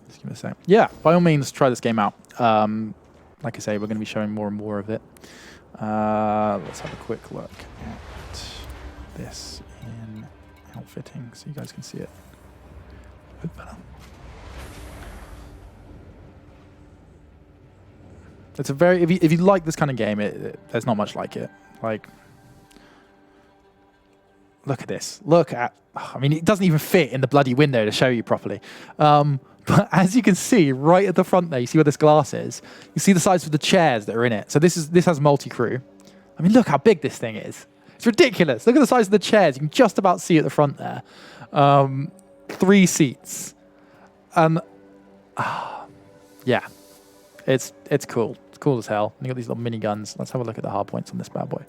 Speaker 1: Just give me a sec. Yeah, by all means, try this game out. Like I say, we're going to be showing more and more of it. Let's have a quick look at this in outfitting so you guys can see it a bit better. It's a very, if you like this kind of game, there's not much like it. Like, look at this. Look at, I mean, it doesn't even fit in the bloody window to show you properly. But as you can see, right at the front there, you see where this glass is. You see the size of the chairs that are in it. So this has multi-crew. I mean, look how big this thing is. It's ridiculous. Look at the size of the chairs. You can just about see at the front there. 3 seats. And yeah, it's cool. It's cool as hell. And you got these little mini guns. Let's have a look at the hard points on this bad boy.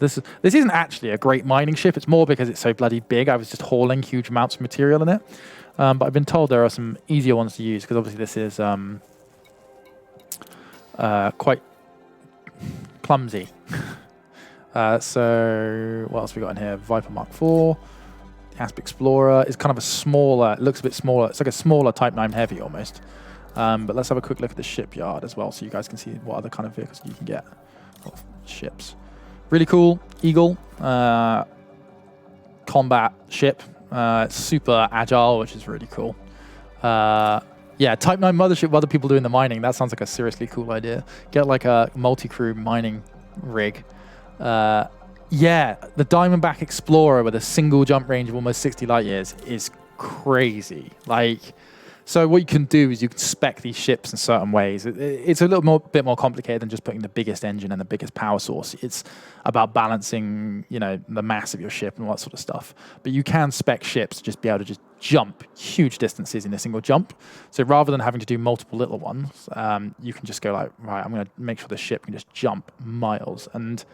Speaker 1: So this isn't actually a great mining ship. It's more because it's so bloody big. I was just hauling huge amounts of material in it. But I've been told there are some easier ones to use because obviously this is quite clumsy. So what else we got in here? Viper Mark IV. The Asp Explorer is kind of a smaller, it looks a bit smaller. It's like a smaller Type 9 Heavy almost. But let's have a quick look at the Shipyard as well so you guys can see what other kind of vehicles you can get. Ships. Really cool. Eagle. Combat ship. It's super agile, which is really cool. Yeah, Type 9 mothership with other people doing the mining. That sounds like a seriously cool idea. Get like a multi-crew mining rig. Yeah, the Diamondback Explorer with a single jump range of almost 60 light years is crazy. Like, so what you can do is you can spec these ships in certain ways. It's a bit more complicated than just putting the biggest engine and the biggest power source. It's about balancing, you know, the mass of your ship and all that sort of stuff. But you can spec ships to just be able to just jump huge distances in a single jump. So rather than having to do multiple little ones, you can just go like, right, I'm going to make sure the ship can just jump miles. And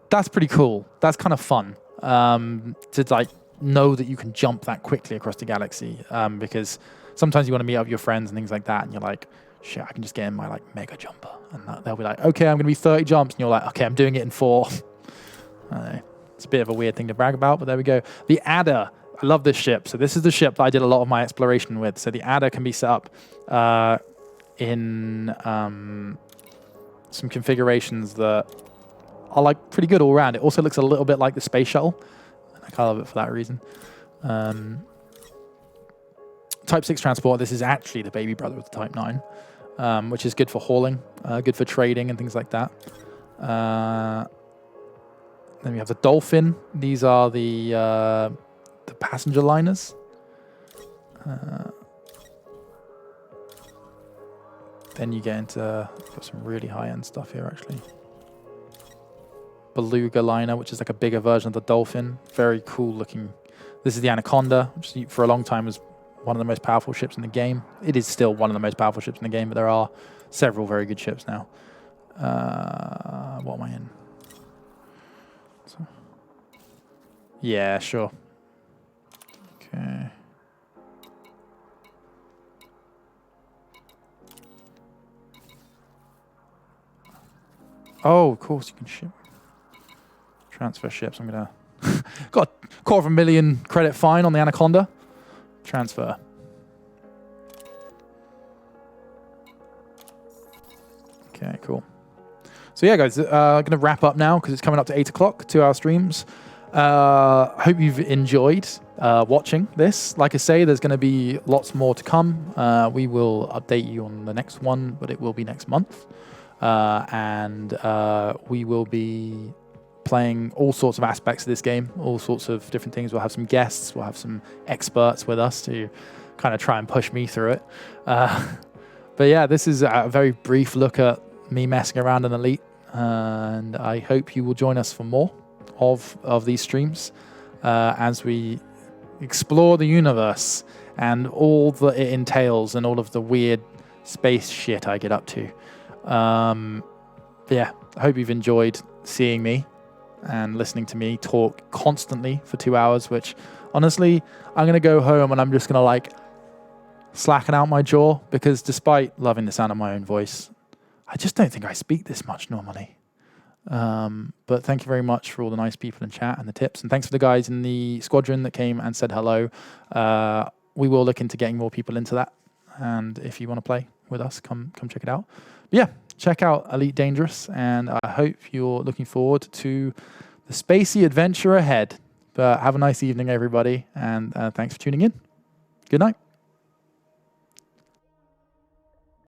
Speaker 1: that's pretty cool. That's kind of fun to like know that you can jump that quickly across the galaxy because sometimes you want to meet up with your friends and things like that, and you're like, shit, I can just get in my like mega jumper. And they'll be like, okay, I'm going to be 30 jumps. And you're like, okay, I'm doing it in 4. I don't know. It's a bit of a weird thing to brag about, but there we go. The Adder. I love this ship. So this is the ship that I did a lot of my exploration with. So the Adder can be set up in some configurations that are like pretty good all around. It also looks a little bit like the space shuttle. And I kind of love it for that reason. Type 6 transport, this is actually the baby brother of the Type 9, which is good for hauling, good for trading and things like that. Then we have the Dolphin. These are the passenger liners. Then you get into got some really high-end stuff here, actually. Beluga liner, which is like a bigger version of the Dolphin. Very cool looking. This is the Anaconda, which for a long time was one of the most powerful ships in the game. It is still one of the most powerful ships in the game, but there are several very good ships now. What am I in? So, yeah, sure. Okay. Oh, of course you can ship. Transfer ships. I'm gonna got a $250,000 credit fine on the Anaconda. Transfer. Okay, cool. So yeah, guys, I'm going to wrap up now because it's coming up to 8 o'clock, 2-hour streams. Hope you've enjoyed watching this. Like I say, there's going to be lots more to come. We will update you on the next one, but it will be next month. And we will be playing all sorts of aspects of this game, all sorts of different things. We'll have some guests, we'll have some experts with us to kind of try and push me through it. But yeah, this is a very brief look at me messing around in Elite, and I hope you will join us for more of these streams as we explore the universe and all that it entails and all of the weird space shit I get up to. But yeah, I hope you've enjoyed seeing me and listening to me talk constantly for 2 hours, which honestly, I'm going to go home and I'm just going to like slacken out my jaw, because despite loving the sound of my own voice, I just don't think I speak this much normally. But thank you very much for all the nice people in chat and the tips. And thanks for the guys in the squadron that came and said hello. We will look into getting more people into that. And if you want to play with us, come check it out. But yeah, check out Elite Dangerous. And I hope you're looking forward to the spacey adventure ahead. But have a nice evening, everybody. And thanks for tuning in. Good night.